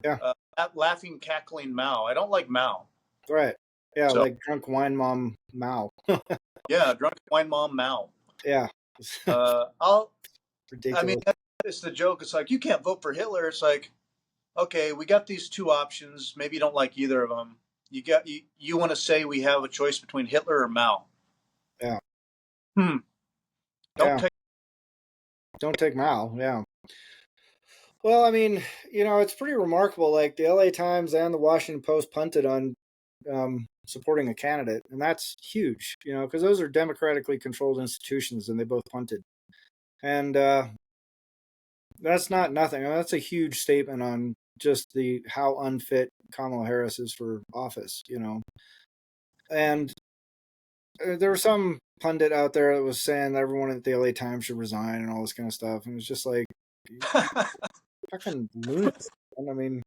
Yeah. That laughing, cackling Mao. I don't like Mao. Right. Yeah, So like drunk wine mom Mao. yeah, drunk wine mom Mao. Yeah. I'll. I mean, Ridiculous. it's the joke. It's like you can't vote for Hitler. It's like, okay, we got these two options. Maybe you don't like either of them. You want to say we have a choice between Hitler or Mao? Yeah. Hmm. Don't Yeah. take. Don't take Mao. Yeah. Well, I mean, you know, it's pretty remarkable. Like the LA Times and the Washington Post punted on supporting a candidate, and that's huge, you know, because those are democratically controlled institutions, and they both punted. And that's not nothing. I mean, that's a huge statement on just the how unfit Kamala Harris is for office, And there was some pundit out there that was saying that everyone at the LA Times should resign and all this kind of stuff. And it was just like, fucking lunatic. And I mean,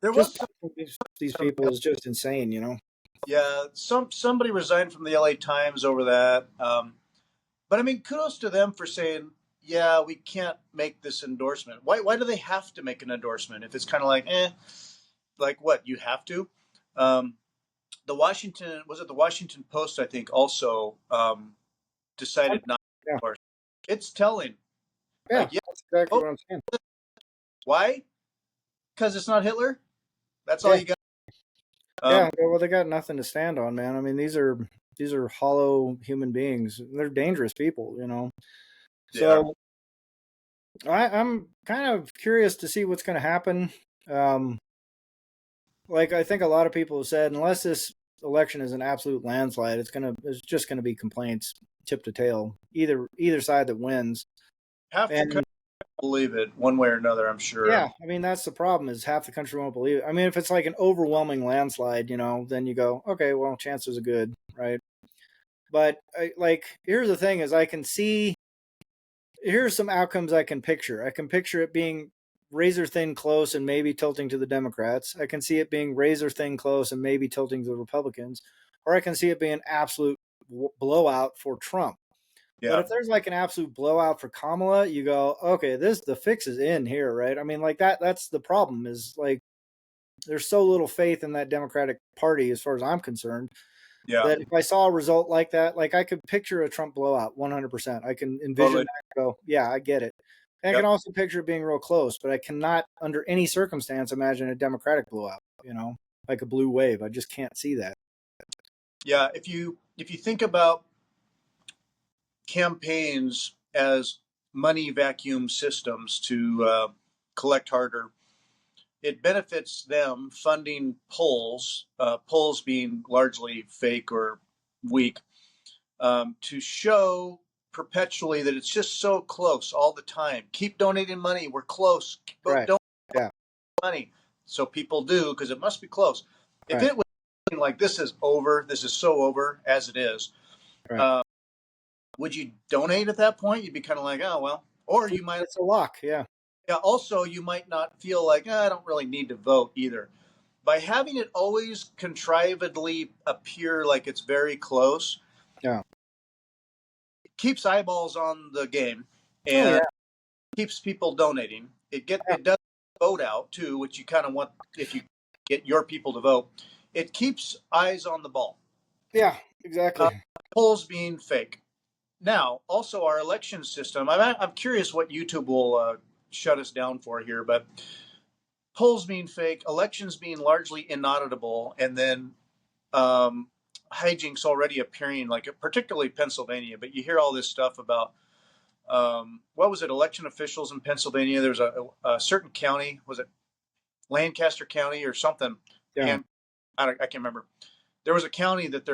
There just was some, these people is just insane. yeah, somebody resigned from the LA Times over that. But I mean, kudos to them for saying, yeah, we can't make this endorsement. Why do they have to make an endorsement if it's kind of like, like what, you have to? Um, the Washington Post, I think, also decided not to Yeah, endorse. It's telling. yeah, Like, yeah, that's exactly oh, what I'm saying. why? Because it's not Hitler. That's all Yeah, you got. yeah. Um, Well, they got nothing to stand on, man. I mean, these are hollow human beings. They're dangerous people. they are. So I'm kind of curious to see what's going to happen. Um, like I think a lot of people have said, unless this election is an absolute landslide, it's just gonna be complaints tip to tail, either side that wins. Half the And country believe it one way or another. I'm sure. yeah, I mean that's the problem is half the country won't believe it. I mean, if it's like an overwhelming landslide, then you go, okay, well, chances are good, right? But here's the thing: is I can see here's some outcomes I can picture. I can picture it being razor thin close and maybe tilting to the Democrats. I can see it being razor thin close and maybe tilting to the Republicans, or I can see it being an absolute blowout for Trump. But Yeah, if there's like an absolute blowout for Kamala, you go, okay, the fix is in here, right? I mean, like that's the problem is like there's so little faith in that Democratic Party as far as I'm concerned yeah, that if I saw a result like that, like I could picture a Trump blowout 100%. I can envision totally. that and go, yeah, I get it. And I can Yep. also picture it being real close, but I cannot, under any circumstance, imagine a Democratic blowout, like a blue wave. I just can't see that. Yeah. If you think about campaigns as money vacuum systems to collect harder, it benefits them funding polls, polls being largely fake or weak, to show perpetually that it's just so close all the time. Keep donating money. We're close. Right. Don't Yeah. money. So people do because it must be close. If Right. it was like this is over, this is so over as it is, Right. uh, would you donate at that point? You'd be kind of like, oh well, or you might. It's a lock. Yeah. Yeah, also, you might not feel like I don't really need to vote either. By having it always contrivedly appear like it's very close, Yeah. it keeps eyeballs on the game Oh, yeah. and keeps people donating. Yeah. It does vote out too, which you kind of want if you get your people to vote. It keeps eyes on the ball. Yeah. Uh, Exactly. polls being fake. Now, also our election system. I'm curious what YouTube will shut us down for here, but polls being fake, elections being largely inauditable, and then um, hijinks already appearing, like particularly Pennsylvania. But you hear all this stuff about what was it? Election officials in Pennsylvania. There was a certain county. Was it Lancaster County or something? Yeah. And I can't remember. There was a county that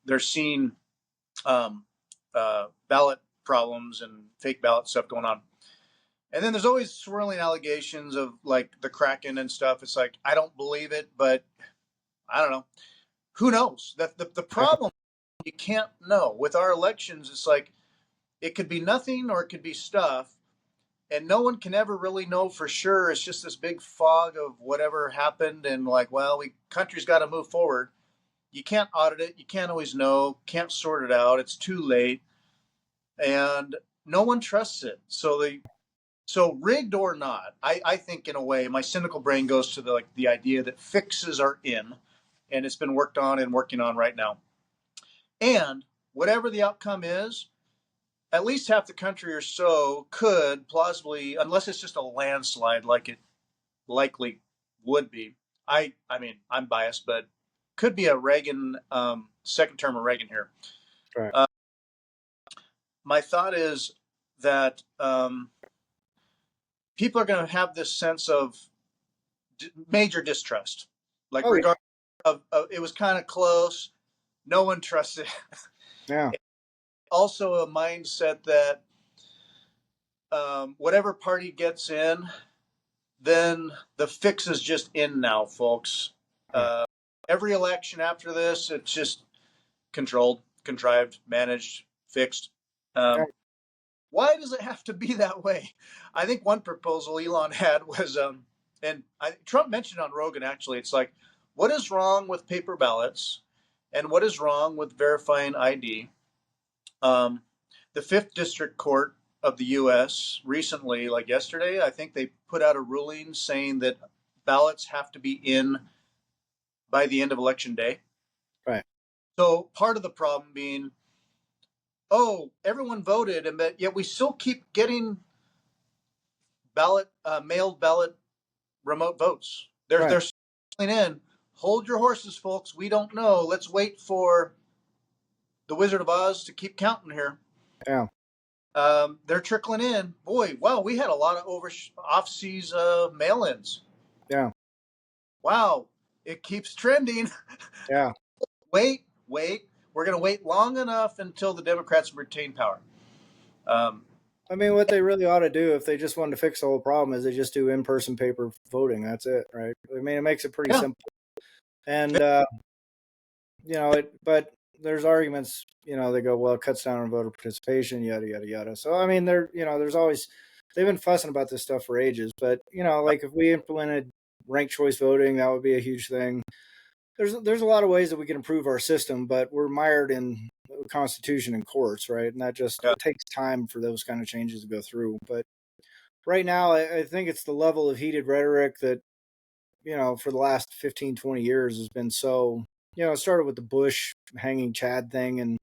they're seeing ballot problems and fake ballot stuff going on. And then there's always swirling allegations of like the Kraken and stuff. It's like I don't believe it, but I don't know. Who knows? That the Yeah. problem you can't know with our elections. It's like it could be nothing or it could be stuff, and no one can ever really know for sure. It's just this big fog of whatever happened, and like, well, we country's got to move forward. You can't audit it. You can't always know. Can't sort it out. It's too late, and no one trusts it. So rigged or not, I think in a way, my cynical brain goes to the idea that fixes are in, and it's been worked on and working on right now. And whatever the outcome is, at least half the country or so could plausibly, unless it's just a landslide like it likely would be. I mean, I'm biased, but could be a Reagan second term of Reagan here. Right. Uh, my thought is that people are going to have this sense of major distrust, like Oh, yeah. regardless of it was kind of close, no one trusted. Yeah. Also, a mindset that whatever party gets in, then the fix is just in now, folks. Right. Uh, every election after this, it's just controlled, contrived, managed, fixed. Yeah. Why does it have to be that way? I think one proposal Elon had was, Trump mentioned on Rogan actually, it's like, what is wrong with paper ballots, and what is wrong with verifying ID? Um, the Fifth District Court of the U.S. recently, like yesterday, I think they put out a ruling saying that ballots have to be in by the end of election day. Right. So part of the problem being, oh, everyone voted, and yet we still keep getting mailed ballot remote votes. Right. They're in. Hold your horses, folks. We don't know. Let's wait for the Wizard of Oz to keep counting here. Yeah. They're trickling in. Boy, wow, we had a lot of off-seas mail-ins. Yeah. Wow, it keeps trending. Yeah. Wait. We're going to wait long enough until the Democrats retain power. I mean, what they really ought to do if they just wanted to fix the whole problem is they just do in-person paper voting. That's it, right? I mean, it makes it pretty Yeah. simple. And but there's arguments. They go, well, it cuts down on voter participation, yada yada yada. So I mean, there's always they've been fussing about this stuff for ages. But like if we implemented ranked choice voting, that would be a huge thing. There's a lot of ways that we can improve our system, but we're mired in the Constitution and courts, right? And that just Yeah. it takes time for those kind of changes to go through. But right now, I think it's the level of heated rhetoric that for the last 15, 20 years has been so. It started with the Bush hanging Chad thing, and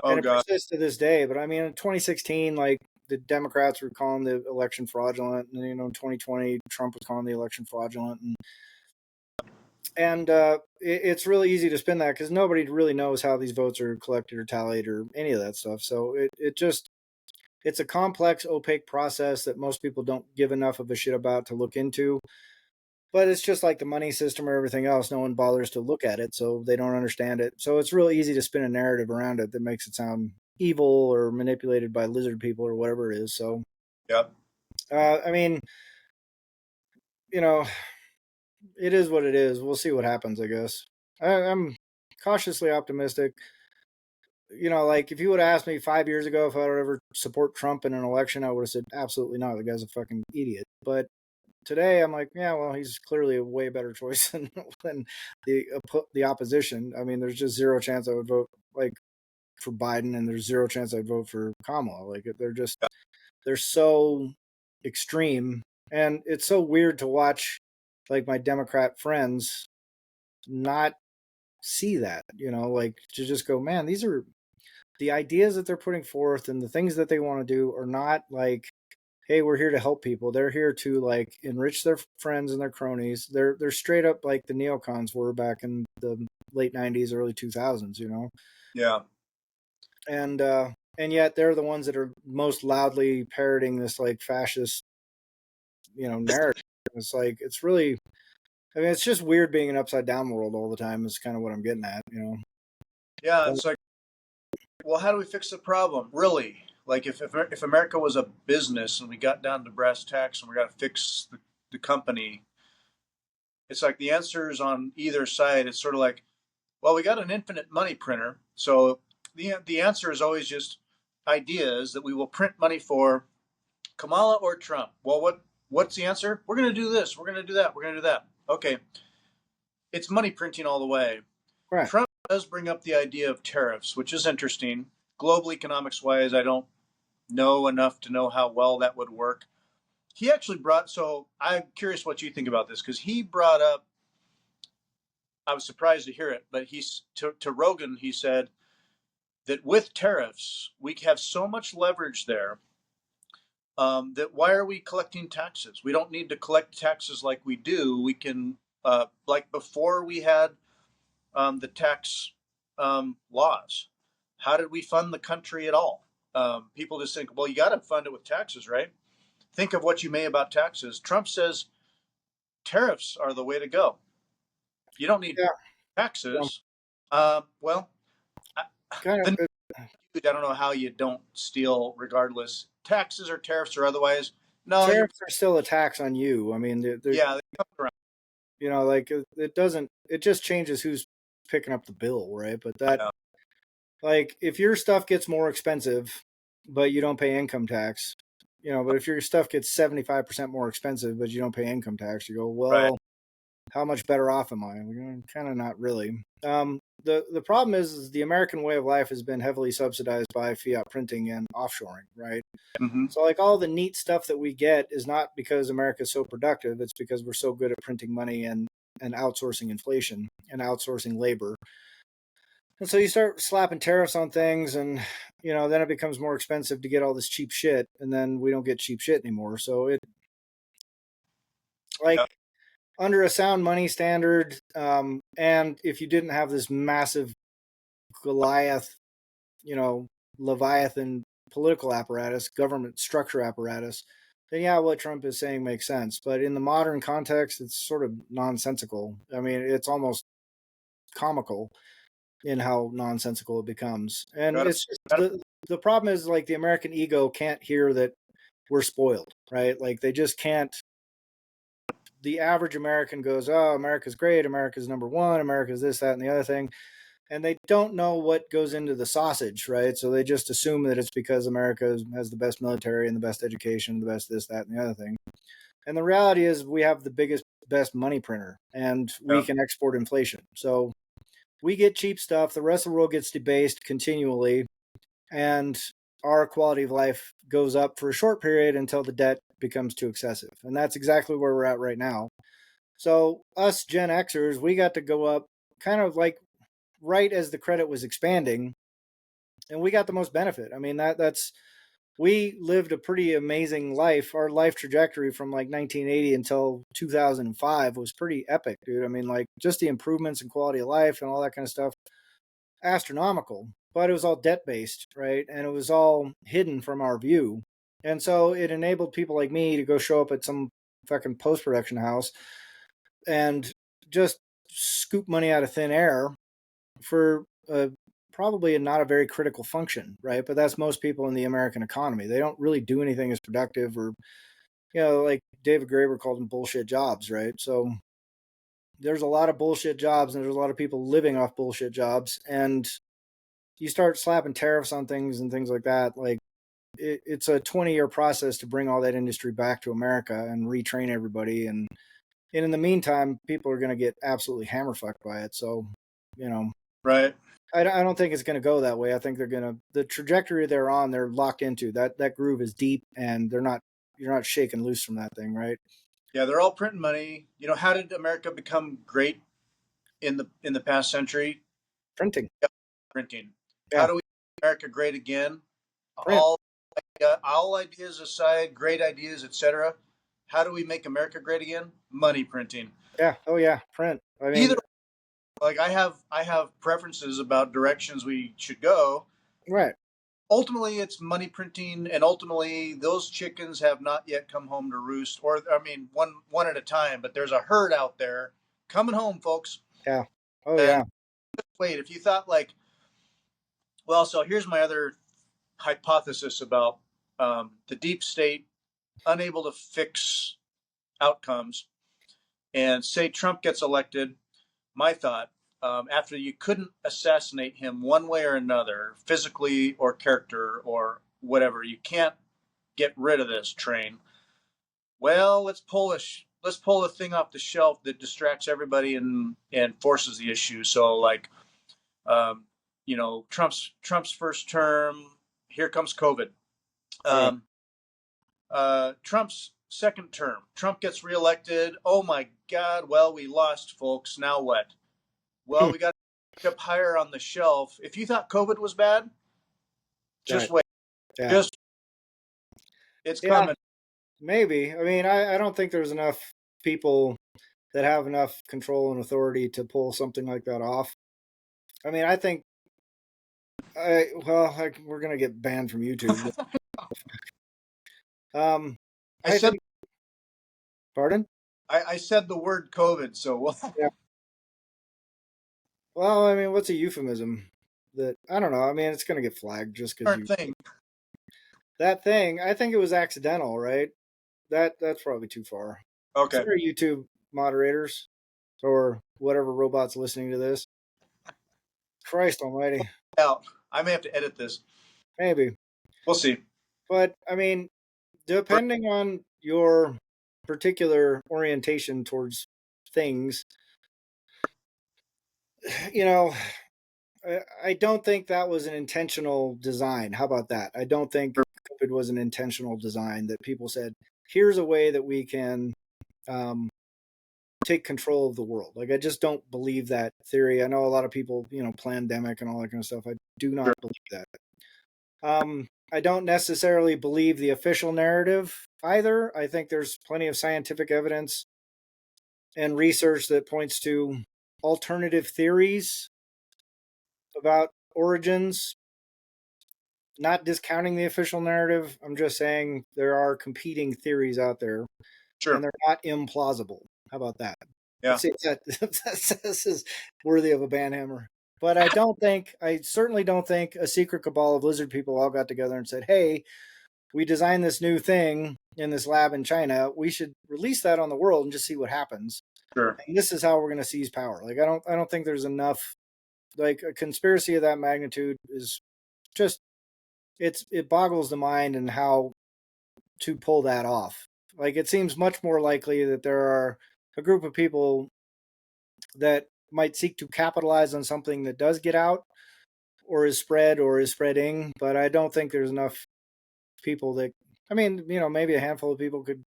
Oh it God. persists to this day. But I mean, in 2016, like the Democrats were calling the election fraudulent, and in 2020, Trump was calling the election fraudulent, and it's really easy to spin that because nobody really knows how these votes are collected or tallied or any of that stuff. So it's a complex, opaque process that most people don't give enough of a shit about to look into. But it's just like the money system or everything else. No one bothers to look at it, so they don't understand it. So it's really easy to spin a narrative around it that makes it sound evil or manipulated by lizard people or whatever it is. So, Yeah. I mean, you know, it is what it is. We'll see what happens, I guess. I'm cautiously optimistic. Like if you would have asked me 5 years ago if I would ever support Trump in an election, I would have said absolutely not. The guy's a fucking idiot. But today I'm like, yeah, well, he's clearly a way better choice than the opposition. I mean, there's just zero chance I would vote like for Biden, and there's zero chance I'd vote for Kamala. Like they're so extreme, and it's so weird to watch like my Democrat friends not see that. Like to just go, man, these are the ideas that they're putting forth and the things that they want to do are not like, hey, we're here to help people. They're here to like enrich their friends and their cronies. They're straight up like the neocons were back in the late 90s, early 2000s. Yeah. And yet they're the ones that are most loudly parroting this like fascist, narrative. It's like it's really, I mean, it's just weird being an upside down world all the time is kind of what I'm getting at. Yeah. But, It's like, well, how do we fix the problem? Really? Like if America was a business and we got down to brass tacks and we got to fix the company, it's like the answers on either side. It's sort of like, well, we got an infinite money printer, so the answer is always just ideas that we will print money for Kamala or Trump. Well, what's the answer? We're going to do this. We're going to do that. We're going to do that. Okay, it's money printing all the way. right. Trump does bring up the idea of tariffs, which is interesting. Global economics wise, I don't know enough to know how well that would work. He actually brought, so I'm curious what you think about this because he brought up, I was surprised to hear it, but he's to Rogan, he said that with tariffs, we have so much leverage there that why are we collecting taxes? We don't need to collect taxes like we do. We can, like before we had the tax laws, how did we fund the country at all? People just think, well, you got to fund it with taxes, right? Think of what you may about taxes. Trump says tariffs are the way to go. You don't need Yeah. taxes. Well, Kind the of. I don't know how you don't steal regardless, taxes or tariffs or otherwise. No, you're tariffs are still a tax on you. I mean, yeah, they come around. like it doesn't. It just changes who's picking up the bill, right? But I that know. like if your stuff gets more expensive, but you don't pay income tax, but if your stuff gets 75% more expensive, but you don't pay income tax, you go, Right. well, how much better off am I? Kind of not really. The problem is the American way of life has been heavily subsidized by fiat printing and offshoring, right? Mm-hmm. So like all the neat stuff that we get is not because America's so productive. It's because we're so good at printing money and outsourcing inflation and outsourcing labor. And so you start slapping tariffs on things, and then it becomes more expensive to get all this cheap shit, and then we don't get cheap shit anymore. So it like Yep. under a sound money standard, and if you didn't have this massive Goliath, you know, Leviathan political apparatus, government structure apparatus, then yeah, what Trump is saying makes sense. But in the modern context, it's sort of nonsensical. I mean, it's almost comical in how nonsensical it becomes. And Gotta, it's just gotta, the problem is like the American ego can't hear that we're spoiled, right? Like they just can't. The average American goes, "Oh, America's great. America's number one. America's this, that, and the other thing." And they don't know what goes into the sausage, right? So they just assume that it's because America has the best military and the best education, the best this, that, and the other thing. And the reality is, we have the biggest, best money printer, and we yep. can export inflation. So we get cheap stuff. The rest of the world gets debased continually, and our quality of life goes up for a short period until the debt becomes too excessive. And that's exactly where we're at right now. So us Gen Xers, we got to go up kind of like right as the credit was expanding, and we got the most benefit. I mean, that's we lived a pretty amazing life. Our life trajectory from like 1980 until 2005 was pretty epic, dude. I mean, like just the improvements in quality of life and all that kind of stuff, astronomical. But it was all debt based, right? And it was all hidden from our view. And so it enabled people like me to go show up at some fucking post production house and just scoop money out of thin air for probably not a very critical function, right? But that's most people in the American economy. They don't really do anything as productive, or like David Graeber called them bullshit jobs, right? So there's a lot of bullshit jobs, and there's a lot of people living off bullshit jobs, and you start slapping tariffs on things and things like that. Like it's a 20-year process to bring all that industry back to America and retrain everybody, and in the meantime, people are going to get absolutely hammer fucked by it. So, you know, Right. I don't think it's going to go that way. I think the trajectory they're on, they're locked into. That groove is deep, and you're not shaking loose from that thing, right? Yeah, they're all printing money. How did America become great in the past century? Printing. Yep, printing. How Yeah. do we make America great again? Print. All ideas aside, great ideas, etc. How do we make America great again? Money printing. Yeah. Oh yeah. Print. I Either mean, like I have preferences about directions we should go. right. Ultimately, it's money printing, and ultimately those chickens have not yet come home to roost, or I mean one at a time, but there's a herd out there coming home, folks. Yeah. Oh And yeah. wait, if you thought like, well, so here's my other hypothesis about the deep state unable to fix outcomes, and say Trump gets elected. My thought, after you couldn't assassinate him one way or another, physically or character or whatever, you can't get rid of this train. Well, let's pull a thing off the shelf that distracts everybody and forces the issue. So like, Trump's first term, here comes COVID. Right. Um, Trump's second term, Trump gets reelected. Oh my God! Well, we lost, folks. Now what? Well, we got to up higher on the shelf. If you thought COVID was bad, just Right. wait. Yeah. Just it's Yeah. coming. Maybe. I mean, I don't think there's enough people that have enough control and authority to pull something like that off. I mean, I think we're gonna get banned from YouTube. I I said think. Pardon? I said the word COVID, so well, Yeah. Well, I mean, what's a euphemism? That I don't know. I mean, it's gonna get flagged just because current you thing. that thing. I think it was accidental, right? that's probably too far. Okay. Sorry, YouTube moderators or whatever robots listening to this. Christ Almighty, Out. I may have to edit this. maybe. We'll see. But I mean, depending on your particular orientation towards things, you know, I don't think that was an intentional design. How about that? I don't think COVID was an intentional design that people said, here's a way that we can um, take control of the world. Like, I just don't believe that theory. I know a lot of people, pandemic and all that kind of stuff. I do not believe that. I don't necessarily believe the official narrative either. I think there's plenty of scientific evidence and research that points to alternative theories about origins, not discounting the official narrative. I'm just saying there are competing theories out there and Sure. they're not implausible. How about that? Yeah. Let's see if this is worthy of a band hammer. But I certainly don't think a secret cabal of lizard people all got together and said, hey, we designed this new thing in this lab in China. We should release that on the world and just see what happens. Sure. And this is how we're going to seize power. Like, I don't think there's enough, like, a conspiracy of that magnitude is just, it boggles the mind and how to pull that off. Like, it seems much more likely that there are a group of people that might seek to capitalize on something that does get out or is spreading, but I don't think there's enough people that, I mean, maybe a handful of people could,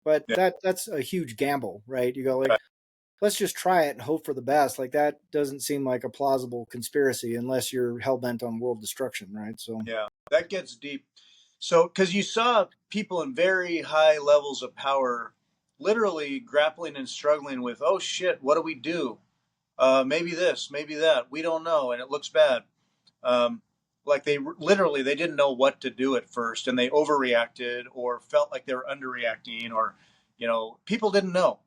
but Yeah. that's a huge gamble, right? You go like, Right. let's just try it and hope for the best. Like, that doesn't seem like a plausible conspiracy unless you're hell bent on world destruction, right? So Yeah. That gets deep. So, because you saw people in very high levels of power literally grappling and struggling with, oh shit, what do we do? Maybe this, maybe that. We don't know, and it looks bad. Um, like they didn't know what to do at first, and they overreacted or felt like they were underreacting, or people didn't know.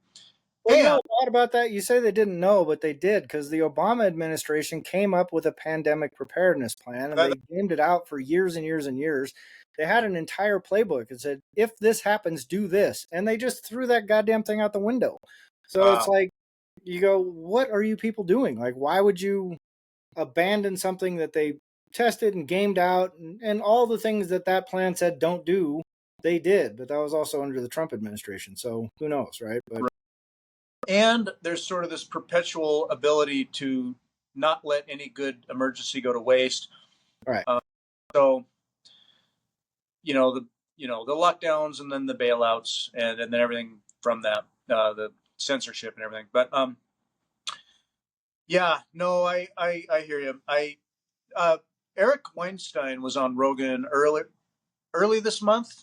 well, And what about that? You say they didn't know, but they did, because the Obama administration came up with a pandemic preparedness plan and that, they gamed it out for years and years and years. They had an entire playbook and said, if this happens, do this. And they just threw that goddamn thing out the window. So it's wow, like, you go, what are you people doing? Like, why would you abandon something that they tested and gamed out, and all the things that plan said don't do, they did. But that was also under the Trump administration. So who knows, right? But and there's sort of this perpetual ability to not let any good emergency go to waste. right. So the lockdowns and then the bailouts and then everything from that, the censorship and everything. But yeah, no, I hear you. Uh, Eric Weinstein was on Rogan early this month.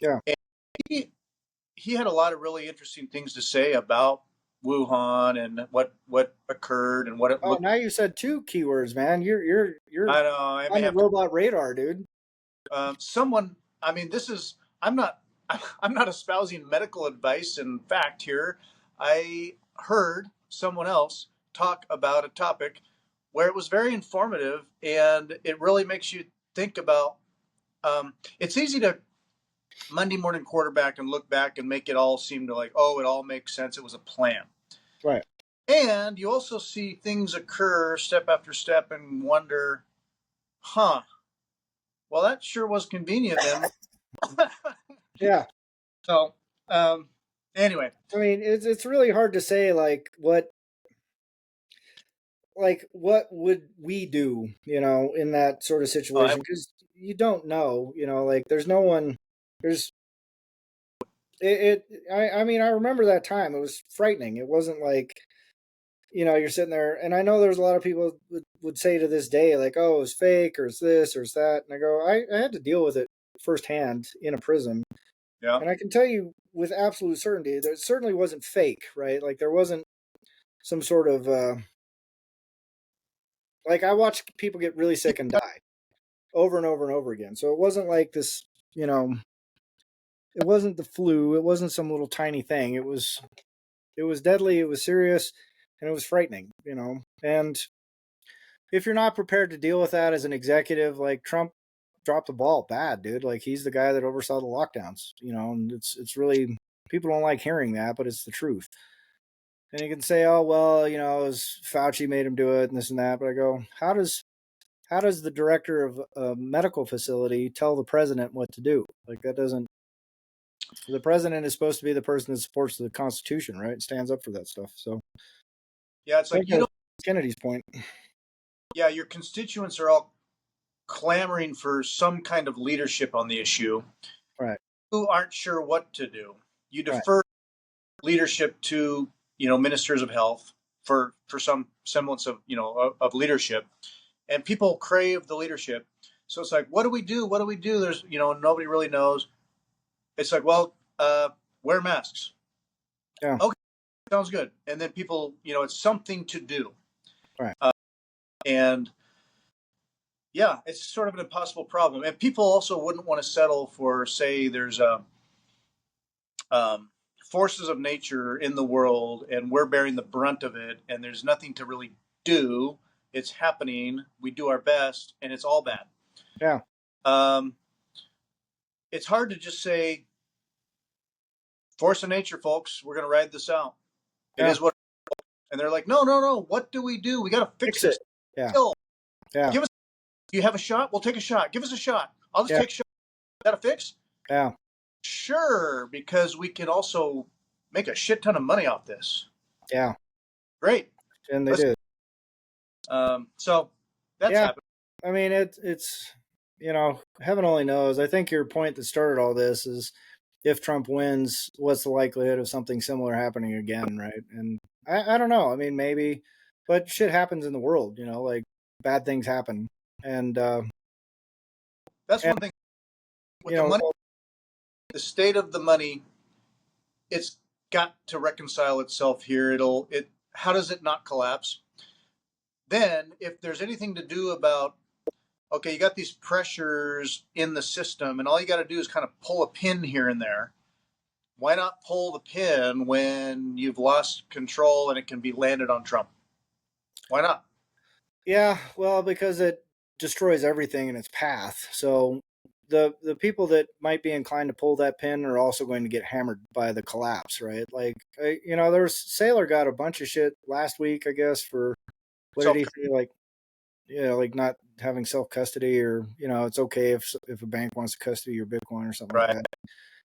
Yeah. And he had a lot of really interesting things to say about Wuhan and what occurred and what it Oh, looked. now you said two keywords, man. You're I know I on may the have to. robot radar, dude. Someone. I mean, this is. I'm not. I'm not espousing medical advice. In fact, here I heard someone else talk about a topic where it was very informative and it really makes you think about. It's easy to Monday morning quarterback and look back and make it all seem to like, oh, it all makes sense. It was a plan. Right. And you also see things occur step after step and wonder, huh, well, that sure was convenient then. Yeah. So, anyway, I mean, it's really hard to say what would we do, in that sort of I, situation, because you don't know, like there's no one, there's I mean, I remember that time. It was frightening. It wasn't like, you're sitting there, and I know there's a lot of people would say to this day, like, oh, it's fake, or it's this, or it's that. And I go, I had to deal with it firsthand in a prison. yeah, And I can tell you with absolute certainty that it certainly wasn't fake, right? Like, there wasn't some sort of, like, I watched people get really sick and die over and over and over again. So it wasn't like this, it wasn't the flu. It wasn't some little tiny thing. It was deadly. It was serious, and it was frightening. And if you're not prepared to deal with that as an executive, like Trump dropped the ball bad, dude. Like he's the guy that oversaw the lockdowns, and it's really people don't like hearing that, but it's the truth. And you can say, oh well, it was Fauci made him do it and this and that. But I go, how does the director of a medical facility tell the president what to do? Like that doesn't. The president is supposed to be the person that supports the Constitution, right? And stands up for that stuff. So Yeah, it's I like think that's Kennedy's point. yeah, your constituents are all clamoring for some kind of leadership on the issue. Right. Who aren't sure what to do. You Right. defer leadership to ministers of health for some semblance of of leadership, and people crave the leadership. So it's like, what do we do? What do we do? There's nobody really knows. It's like, well, wear masks. Yeah. Okay, sounds good. And then people, it's something to do. Right. And yeah, it's sort of an impossible problem. And people also wouldn't want to settle for, say, there's um, forces of nature in the world, and we're bearing the brunt of it, and there's nothing to really do. It's happening. We do our best, and it's all bad. Yeah. It's hard to just say, force of nature, folks. We're going to ride this out. It is what. And they're like, no, no, no. What do? We got to fix this. Yeah. Still, Yeah. give us. You have a shot? We'll take a shot. Give us a shot. I'll just take a shot. Is that a fix? Yeah. Sure, because we can also make a shit ton of money off this. Yeah. Great. And they did. So that's happened. I mean, it's heaven only knows. I think your point that started all this is if Trump wins, what's the likelihood of something similar happening again, right? And I don't know. I mean, maybe, but shit happens in the world, like bad things happen. And that's one thing. With the money, the state of the money, it's got to reconcile itself here. How does it not collapse? Then, if there's anything to do about, okay, you got these pressures in the system, and all you got to do is kind of pull a pin here and there. Why not pull the pin when you've lost control and it can be landed on Trump? Why not? Yeah, well, because it destroys everything in its path. So the people that might be inclined to pull that pin are also going to get hammered by the collapse, right? Like, there's Saylor got a bunch of shit last week, I guess, for what did he say? Like, like not having self custody, or it's okay if a bank wants to custody your Bitcoin or something like that.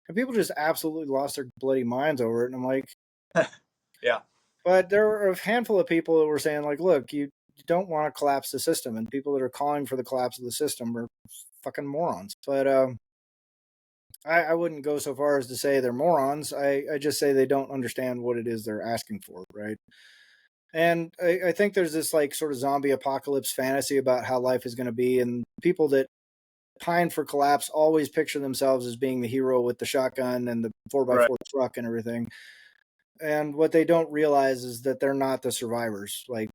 And people just absolutely lost their bloody minds over it. And I'm like, yeah. But there were a handful of people that were saying, like, look, you don't want to collapse the system, and people that are calling for the collapse of the system are fucking morons. But I wouldn't go so far as to say they're morons. I just say they don't understand what it is they're asking for, right? And I think there's this like sort of zombie apocalypse fantasy about how life is going to be, and people that pine for collapse always picture themselves as being the hero with the shotgun and the 4x4 truck and everything. And what they don't realize is that they're not the survivors. Like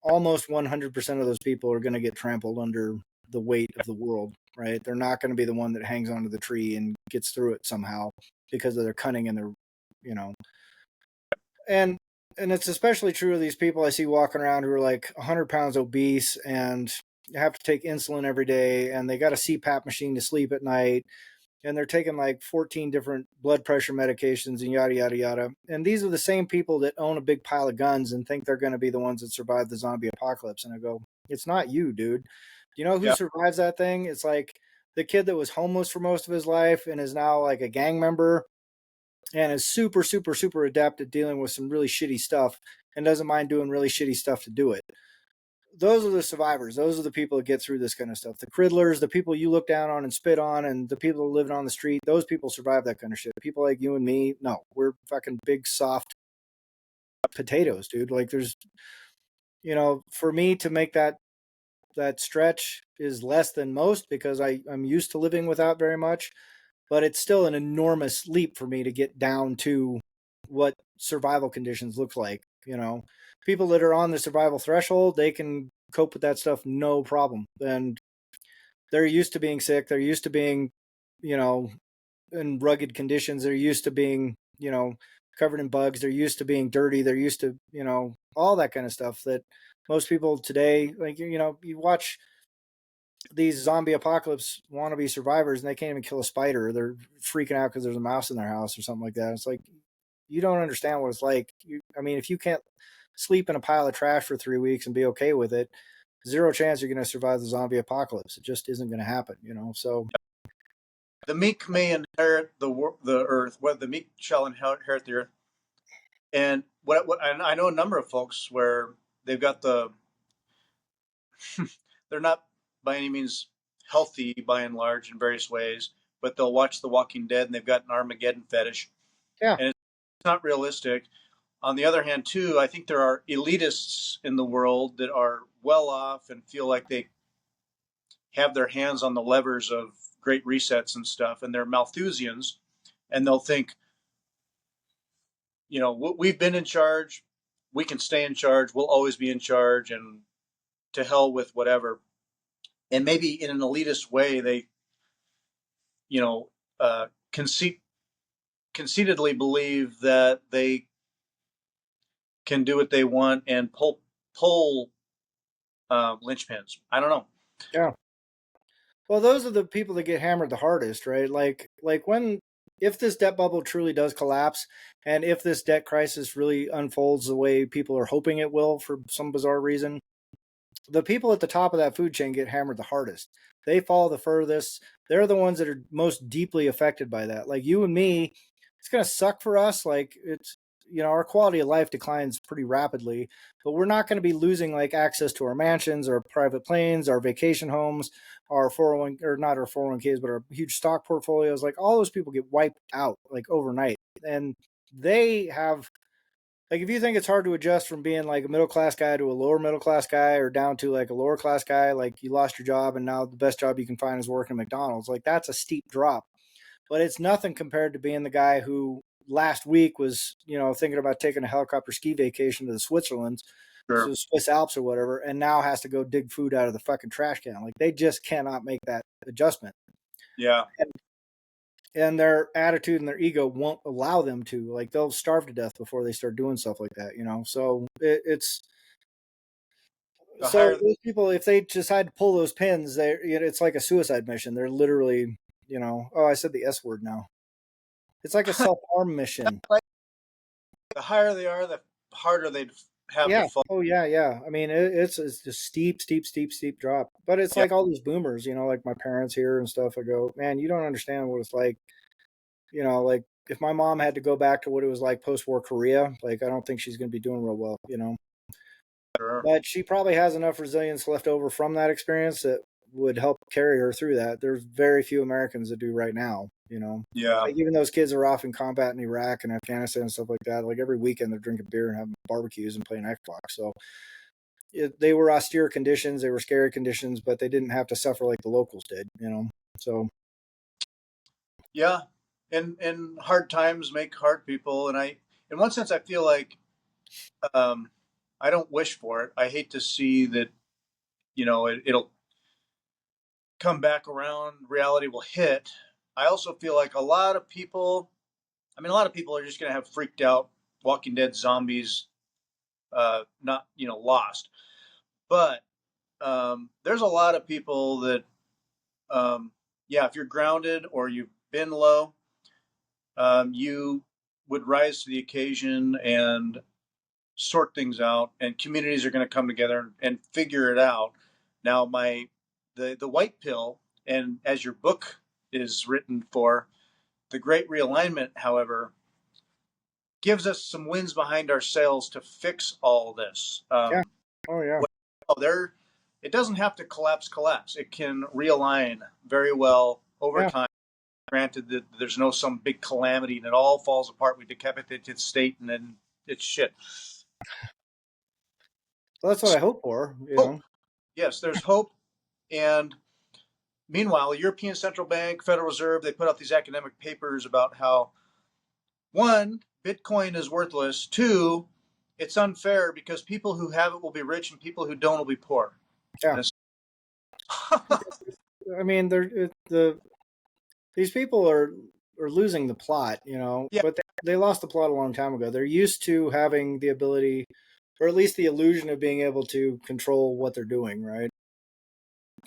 almost 100% of those people are going to get trampled under the weight of the world, right? They're not going to be the one that hangs onto the tree and gets through it somehow because of their cunning and their, and it's especially true of these people I see walking around who are like 100 pounds obese and have to take insulin every day, and they got a CPAP machine to sleep at night, and they're taking like 14 different blood pressure medications and yada, yada, yada. And these are the same people that own a big pile of guns and think they're going to be the ones that survive the zombie apocalypse. And I go, it's not you, dude. Do you know who survives that thing? It's like the kid that was homeless for most of his life and is now like a gang member and is super, super, super adept at dealing with some really shitty stuff and doesn't mind doing really shitty stuff to do it. Those are the survivors. Those are the people that get through this kind of stuff. The criddlers, the people you look down on and spit on, and the people living on the street, those people survive that kind of shit. People like you and me, no, we're fucking big, soft potatoes, dude. Like there's, for me to make that stretch is less than most because I'm used to living without very much, but it's still an enormous leap for me to get down to what survival conditions look like. People that are on the survival threshold, they can cope with that stuff no problem. And they're used to being sick. They're used to being, in rugged conditions. They're used to being, covered in bugs. They're used to being dirty. They're used to, all that kind of stuff that most people today, like, you watch these zombie apocalypse wannabe survivors, and they can't even kill a spider. They're freaking out because there's a mouse in their house or something like that. It's like, you don't understand what it's like. I mean, if you can't sleep in a pile of trash for 3 weeks and be okay with it, zero chance you're going to survive the zombie apocalypse. It just isn't going to happen, you know. So The meek may inherit the earth. What the meek shall inherit the earth. And and I know a number of folks where they've got they're not by any means healthy by and large in various ways, but they'll watch The Walking Dead and they've got an Armageddon fetish, yeah, and it's not realistic. On the other hand, too, I think there are elitists in the world that are well off and feel like they have their hands on the levers of great resets and stuff, and they're Malthusians, and they'll think, we've been in charge, we can stay in charge, we'll always be in charge, and to hell with whatever. And maybe in an elitist way, they, you know, conceitedly believe that they can do what they want and pull linchpins. I don't know. yeah. Well, those are the people that get hammered the hardest, right? Like when, if this debt bubble truly does collapse, and if this debt crisis really unfolds the way people are hoping it will for some bizarre reason, the people at the top of that food chain get hammered the hardest. They fall the furthest. They're the ones that are most deeply affected by that. Like you and me, it's going to suck for us. Like it's, you know, our quality of life declines pretty rapidly, but we're not going to be losing like access to our mansions, our private planes, our vacation homes, our 401, or not our 401ks, but our huge stock portfolios. Like all those people get wiped out like overnight. And they have, like, if you think it's hard to adjust from being like a middle class guy to a lower middle class guy, or down to like a lower class guy, like you lost your job and now the best job you can find is working at McDonald's, like that's a steep drop. But it's nothing compared to being the guy who last week was, you know, thinking about taking a helicopter ski vacation to the Switzerland, to Sure. the Swiss Alps or whatever, and now has to go dig food out of the fucking trash can. Like they just cannot make that adjustment. Yeah. And their attitude and their ego won't allow them to. Like they'll starve to death before they start doing stuff like that, you know. So it's, The so higher, those people, if they decide to pull those pins, they, you know, it's like a suicide mission. They're literally, you know, oh, I said the S word now. It's like a self harm mission. the higher they are, the harder they have to Yeah. fall. Oh yeah, yeah. I mean, it's just steep, steep, steep, steep drop. But it's Yeah. like all these boomers, you know, like my parents here and stuff. I go, man, you don't understand what it's like. You know, like if my mom had to go back to what it was like post war Korea, like I don't think she's going to be doing real well. You know. Sure. But she probably has enough resilience left over from that experience that would help carry her through that. There's very few Americans that do right now, you know. Yeah. Like even those kids are off in combat in Iraq and Afghanistan and stuff like that. Like every weekend they're drinking beer and having barbecues and playing Xbox. So they were austere conditions, they were scary conditions, but they didn't have to suffer like the locals did, you know. So Yeah. And hard times make hard people. And in one sense, I feel like um, I don't wish for it. I hate to see that, it'll come back around, reality will hit. I also feel like a lot of people are just going to have freaked out Walking Dead zombies, not, lost. But there's a lot of people that, yeah, if you're grounded or you've been low, you would rise to the occasion and sort things out, and communities are going to come together and figure it out. Now, the white pill, and as your book is written for, the Great Realignment, however, gives us some winds behind our sails to fix all this. yeah. Oh yeah. There, it doesn't have to collapse. It can realign very well over Yeah. time. Granted that there's no some big calamity and it all falls apart. We decapitate its state and then it's shit. So that's what I hope for, you Hope, know. yes, there's hope. And meanwhile, the European Central Bank, Federal Reserve, they put out these academic papers about how, one, Bitcoin is worthless. Two, it's unfair because people who have it will be rich and people who don't will be poor. Yeah. And it's I mean, the these people are losing the plot, you know, yeah, but they lost the plot a long time ago. They're used to having the ability, or at least the illusion of being able to control what they're doing, right?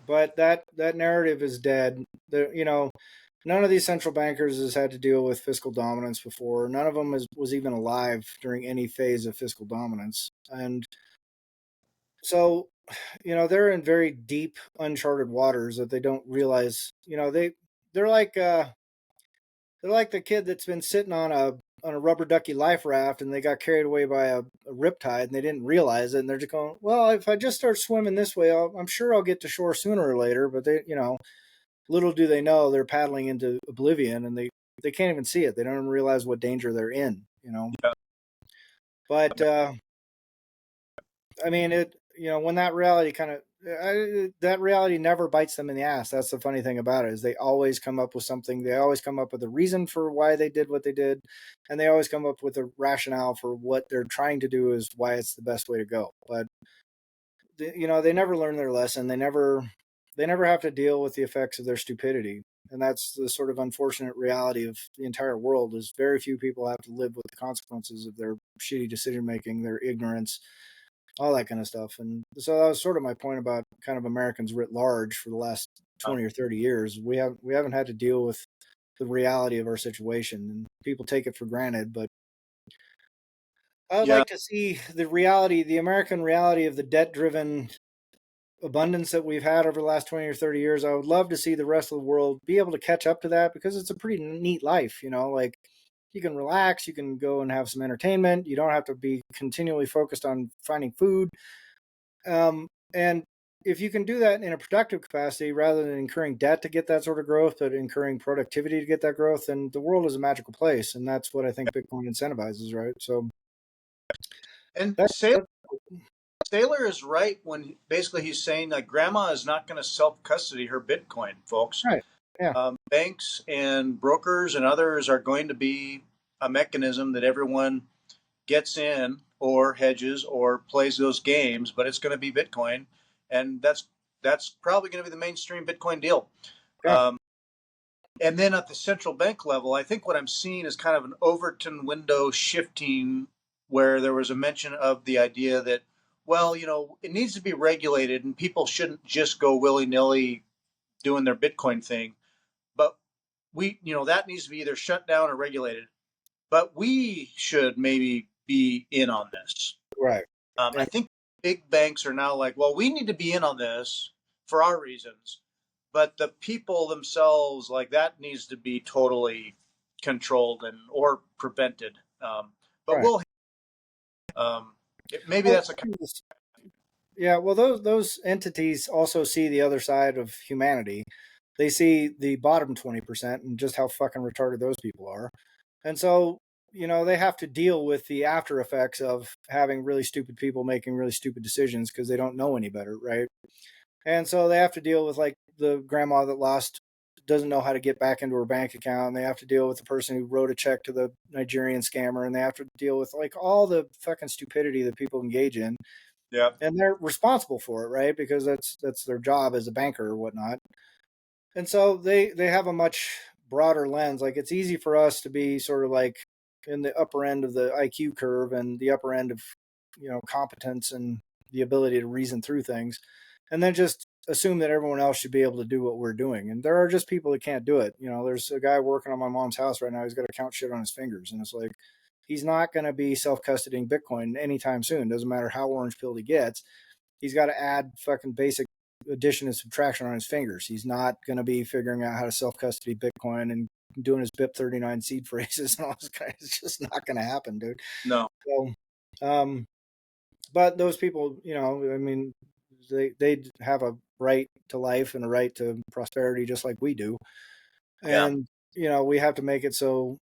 but that narrative is dead. None of these central bankers has had to deal with fiscal dominance before. None of them was even alive during any phase of fiscal dominance, and so they're in very deep, uncharted waters that they don't realize. They're like they're like the kid that's been sitting on a rubber ducky life raft and they got carried away by a riptide and they didn't realize it and they're just going, well, if I just start swimming this way, I'm sure I'll get to shore sooner or later. But little do they know they're paddling into oblivion and they can't even see it. They don't even realize what danger they're in. Yeah. But I mean, when that reality that reality never bites them in the ass. That's the funny thing about it is they always come up with something. They always come up with a reason for why they did what they did. And they always come up with a rationale for what they're trying to do is why it's the best way to go. But, they never learn their lesson. They never have to deal with the effects of their stupidity. And that's the sort of unfortunate reality of the entire world is very few people have to live with the consequences of their shitty decision making, their ignorance, all that kind of stuff. And so that was sort of my point about kind of Americans writ large for the last 20 or 30 years. We haven't had to deal with the reality of our situation, and people take it for granted. But I would Yeah. like to see the reality, the American reality of the debt driven abundance that we've had over the last 20 or 30 years. I would love to see the rest of the world be able to catch up to that because it's a pretty neat life, like you can relax, you can go and have some entertainment, you don't have to be continually focused on finding food. And if you can do that in a productive capacity rather than incurring debt to get that sort of growth, but incurring productivity to get that growth, then the world is a magical place. And that's what I think Bitcoin incentivizes, right? So And that's, that's Saylor is right when basically he's saying that grandma is not going to self custody her Bitcoin, folks. right. Yeah, Banks and brokers and others are going to be a mechanism that everyone gets in or hedges or plays those games, but it's going to be Bitcoin, and that's probably going to be the mainstream Bitcoin deal. yeah, Um, and then at the central bank level, I think what I'm seeing is kind of an Overton window shifting, where there was a mention of the idea that, well, it needs to be regulated, and people shouldn't just go willy nilly doing their Bitcoin thing, but that needs to be either shut down or regulated. But we should maybe be in on this. right. I And think big banks are now like, well, we need to be in on this for our reasons, but the people themselves, like that needs to be totally controlled and or prevented. But right. we'll, maybe Well, that's a yeah, well, those entities also see the other side of humanity. They see the bottom 20% and just how fucking retarded those people are. And so, they have to deal with the after effects of having really stupid people making really stupid decisions because they don't know any better, right? And so they have to deal with like the grandma that lost doesn't know how to get back into her bank account. And they have to deal with the person who wrote a check to the Nigerian scammer, and they have to deal with like all the fucking stupidity that people engage in, yeah, and they're responsible for it, right? Because that's their job as a banker or whatnot. And so they have a much broader lens. Like it's easy for us to be sort of like in the upper end of the IQ curve and the upper end of competence and the ability to reason through things, and then just assume that everyone else should be able to do what we're doing. And there are just people that can't do it. There's a guy working on my mom's house right now. He's got to count shit on his fingers, and it's like he's not going to be self-custodying Bitcoin anytime soon. Doesn't matter how orange pilled he gets. He's got to add fucking basic addition and subtraction on his fingers. He's not going to be figuring out how to self-custody Bitcoin and doing his BIP39 seed phrases and all this kind. It's just not going to happen, dude. no, So, but those people, I mean, they have a right to life and a right to prosperity just like we do. yeah, And, we have to make it so,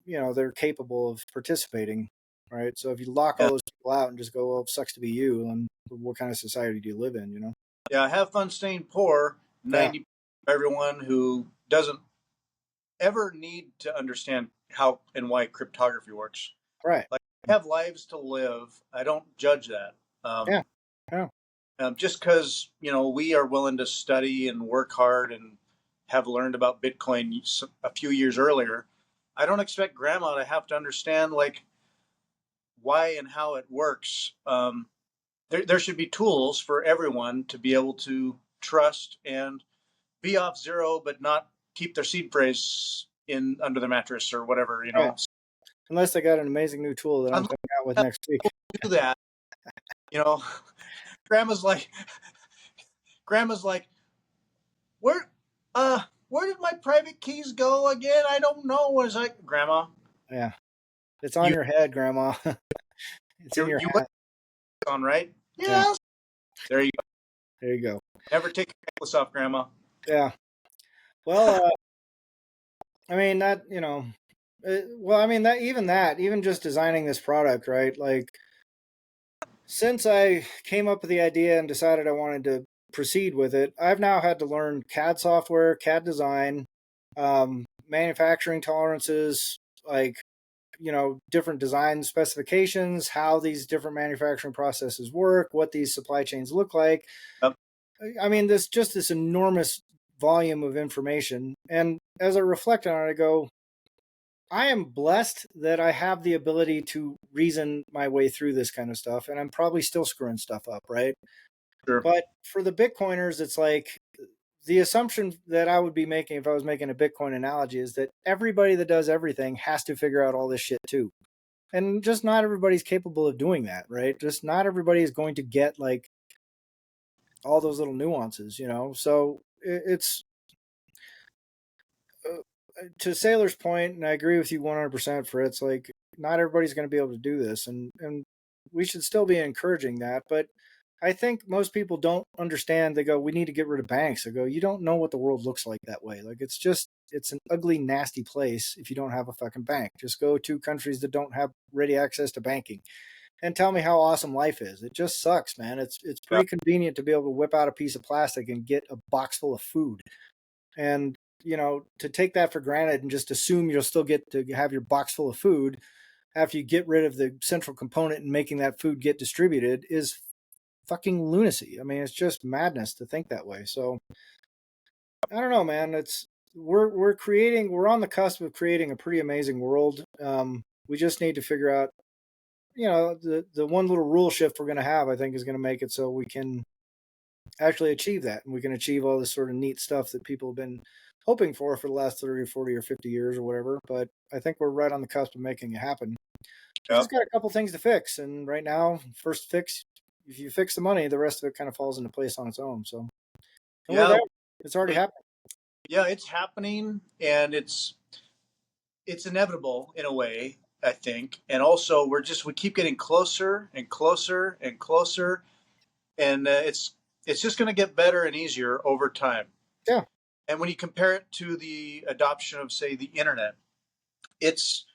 they're capable of participating. Right. So if you lock yeah, all those people out and just go, well, it sucks to be you, and what kind of society do you live in? yeah. Have fun staying poor. Yeah. 90% of everyone who doesn't ever need to understand how and why cryptography works. Right. Like, have lives to live. I don't judge that. Yeah. Yeah. Just because we are willing to study and work hard and have learned about Bitcoin a few years earlier, I don't expect grandma to have to understand like why and how it works. There should be tools for everyone to be able to trust and be off zero, but not keep their seed phrase in under their mattress or whatever, you Right. know. Unless they got an amazing new tool that I'm Unless coming out with next week. do that, you know, grandma's like, grandma's like, where, where did my private keys go again? I don't know. I was like, Grandma, Yeah. It's on you your head, Grandma. It's in your you hat. on, right? Yeah. Yes. There you go. There you go. Never take your necklace off, Grandma. Yeah. Well, I mean that, well, I mean even just designing this product, right? Like since I came up with the idea and decided I wanted to proceed with it, I've now had to learn CAD software, CAD design, manufacturing tolerances, like different design specifications, how these different manufacturing processes work, what these supply chains look like. Yep. I mean, this enormous volume of information. And as I reflect on it, I go, I am blessed that I have the ability to reason my way through this kind of stuff, and I'm probably still screwing stuff up, right? Sure. But for the Bitcoiners, it's like the assumption that I would be making if I was making a Bitcoin analogy is that everybody that does everything has to figure out all this shit too. And just not everybody's capable of doing that, right? Just not everybody is going to get like all those little nuances, So it's to Sailor's point, and I agree with you 100% for it's like not everybody's going to be able to do this, and we should still be encouraging that. But I think most people don't understand. They go, "We need to get rid of banks." I go, "You don't know what the world looks like that way. Like it's an ugly, nasty place if you don't have a fucking bank. Just go to countries that don't have ready access to banking." And tell me how awesome life is. It just sucks, man. It's Yeah. pretty convenient to be able to whip out a piece of plastic and get a box full of food. And to take that for granted and just assume you'll still get to have your box full of food after you get rid of the central component and making that food get distributed is fucking lunacy. I mean, it's just madness to think that way. So I don't know, man. We're on the cusp of creating a pretty amazing world. We just need to figure out, the one little rule shift we're going to have. I think is going to make it so we can actually achieve that, and we can achieve all this sort of neat stuff that people have been hoping for the last 30 or 40 or 50 years or whatever. But I think we're right on the cusp of making it happen. We Yep. just got a couple things to fix, and right now, first fix, if you fix the money, the rest of it kind of falls into place on its own. So, and we're Yeah. there. It's already happening. Yeah. It's happening, and it's inevitable in a way, I think. And also, we keep getting closer and closer and closer, and it's just going to get better and easier over time. Yeah. And when you compare it to the adoption of, say, the internet, it's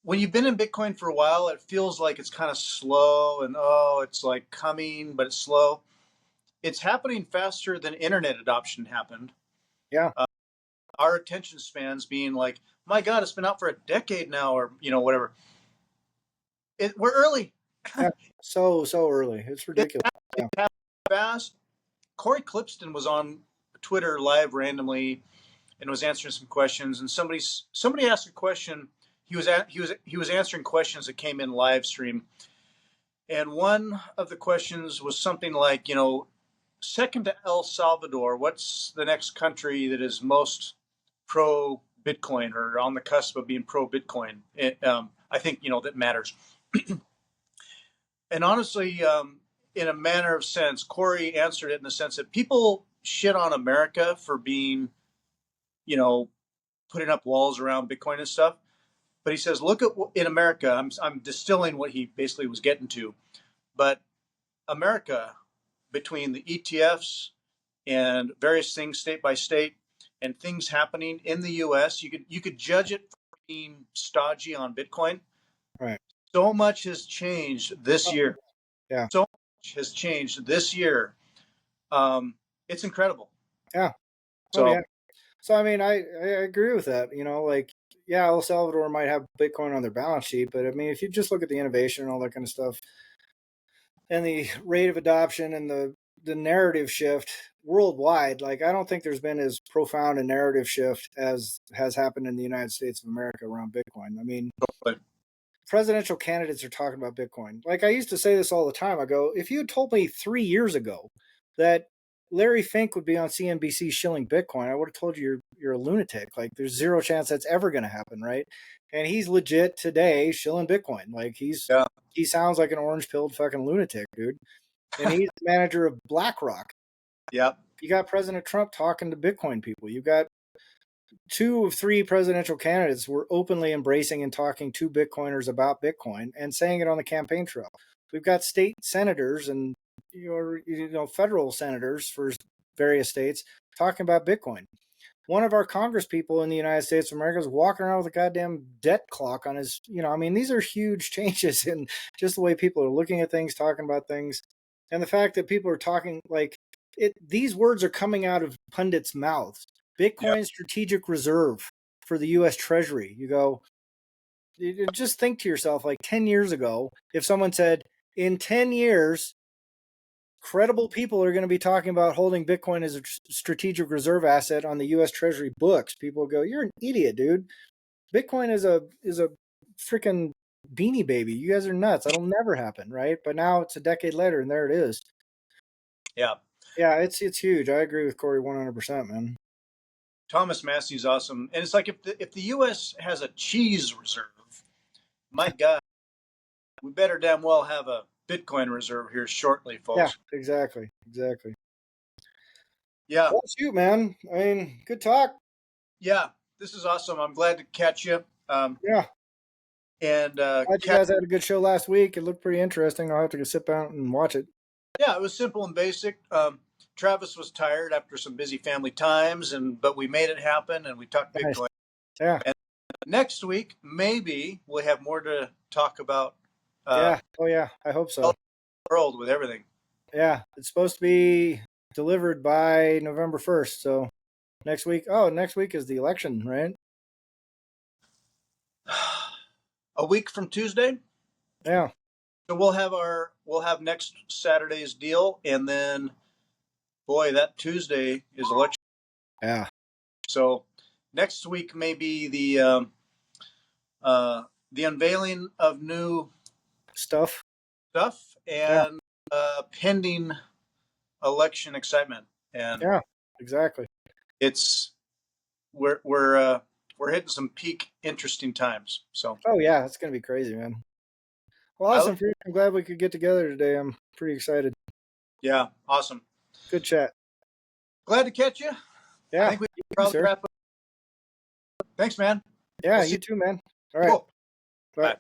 when you've been in Bitcoin for a while, it feels like it's kind of slow and it's like coming, but it's slow. It's happening faster than internet adoption happened. Yeah. Our attention spans being like, my God, it's been out for a decade now, or whatever. We're early. Yeah. So early. It's ridiculous. Yeah. It's happening fast. Corey Clipston was on Twitter live randomly and was answering some questions, and somebody asked a question. He was answering questions that came in live stream, and one of the questions was something like, second to El Salvador, what's the next country that is most pro Bitcoin or on the cusp of being pro Bitcoin? I think that matters. And honestly, in a manner of sense, Corey answered it in the sense that people shit on America for being, putting up walls around Bitcoin and stuff. But he says, look at in America. I'm distilling what he basically was getting to, but America, between the ETFs and various things state by state and things happening in the US, you could judge it for being stodgy on Bitcoin. Right. So much has changed this year. Yeah. So much has changed this year. It's incredible. Yeah. Oh, So yeah. So, I mean, I agree with that. Like, yeah, El Salvador might have Bitcoin on their balance sheet, but I mean, if you just look at the innovation and all that kind of stuff and the rate of adoption and the narrative shift worldwide, like, I don't think there's been as profound a narrative shift as has happened in the United States of America around Bitcoin. I mean, but presidential candidates are talking about Bitcoin. Like, I used to say this all the time. I go, if you had told me 3 years ago that Larry Fink would be on CNBC shilling Bitcoin, I would have told you you're a lunatic. Like, there's zero chance that's ever going to happen, right? And he's legit today shilling Bitcoin. Like, Yeah. he sounds like an orange pilled fucking lunatic, dude. And he's the manager of BlackRock. Yep. You got President Trump talking to Bitcoin people. You got 2 of 3 presidential candidates were openly embracing and talking to Bitcoiners about Bitcoin and saying it on the campaign trail. We've got state senators and federal senators for various states talking about Bitcoin. One of our Congress people in the United States of America is walking around with a goddamn debt clock on his, I mean, these are huge changes in just the way people are looking at things, talking about things. And the fact that people are talking like these words are coming out of pundits' mouths. Yep. Bitcoin strategic reserve for the US Treasury. You go, just think to yourself, like 10 years ago, if someone said, in 10 years, credible people are going to be talking about holding Bitcoin as a strategic reserve asset on the US Treasury books, people go, you're an idiot, dude. Bitcoin is a freaking beanie baby. You guys are nuts. That'll never happen, right? But now it's a decade later and there it is. Yeah. Yeah, it's huge. I agree with Corey 100%, man. Thomas Massey's awesome. And it's like if the US has a cheese reserve, my God, we better damn well have a Bitcoin reserve here shortly, Yeah, folks. exactly. Yeah. Well, shoot, man. I mean, good talk. Yeah. This is awesome. I'm glad to catch you. Yeah. And Glad you guys had a good show last week. It looked pretty interesting. I'll have to go sit down and watch it. yeah, it was simple and basic. Travis was tired after some busy family times, but we made it happen, and we talked Nice. Bitcoin. Yeah. And next week, maybe we'll have more to talk about. Yeah. Oh, yeah. I hope so. World with everything. Yeah. It's supposed to be delivered by November 1st. So next week. Oh, next week is the election, right? A week from Tuesday. Yeah. So we'll have next Saturday's deal, and then, boy, that Tuesday is election. Yeah. So next week may be the unveiling of new Stuff. stuff Yeah. and pending election excitement. And Yeah. Exactly. it's we're hitting some peak interesting times. So Oh, yeah. It's going to be crazy, man. Well, awesome. I'm glad we could get together today. I'm pretty excited. Yeah, awesome. Good chat. Glad to catch you. Yeah. I think we can probably wrap up. Thanks, man. Yeah, We'll you too, man. All right. Cool. Bye. Bye.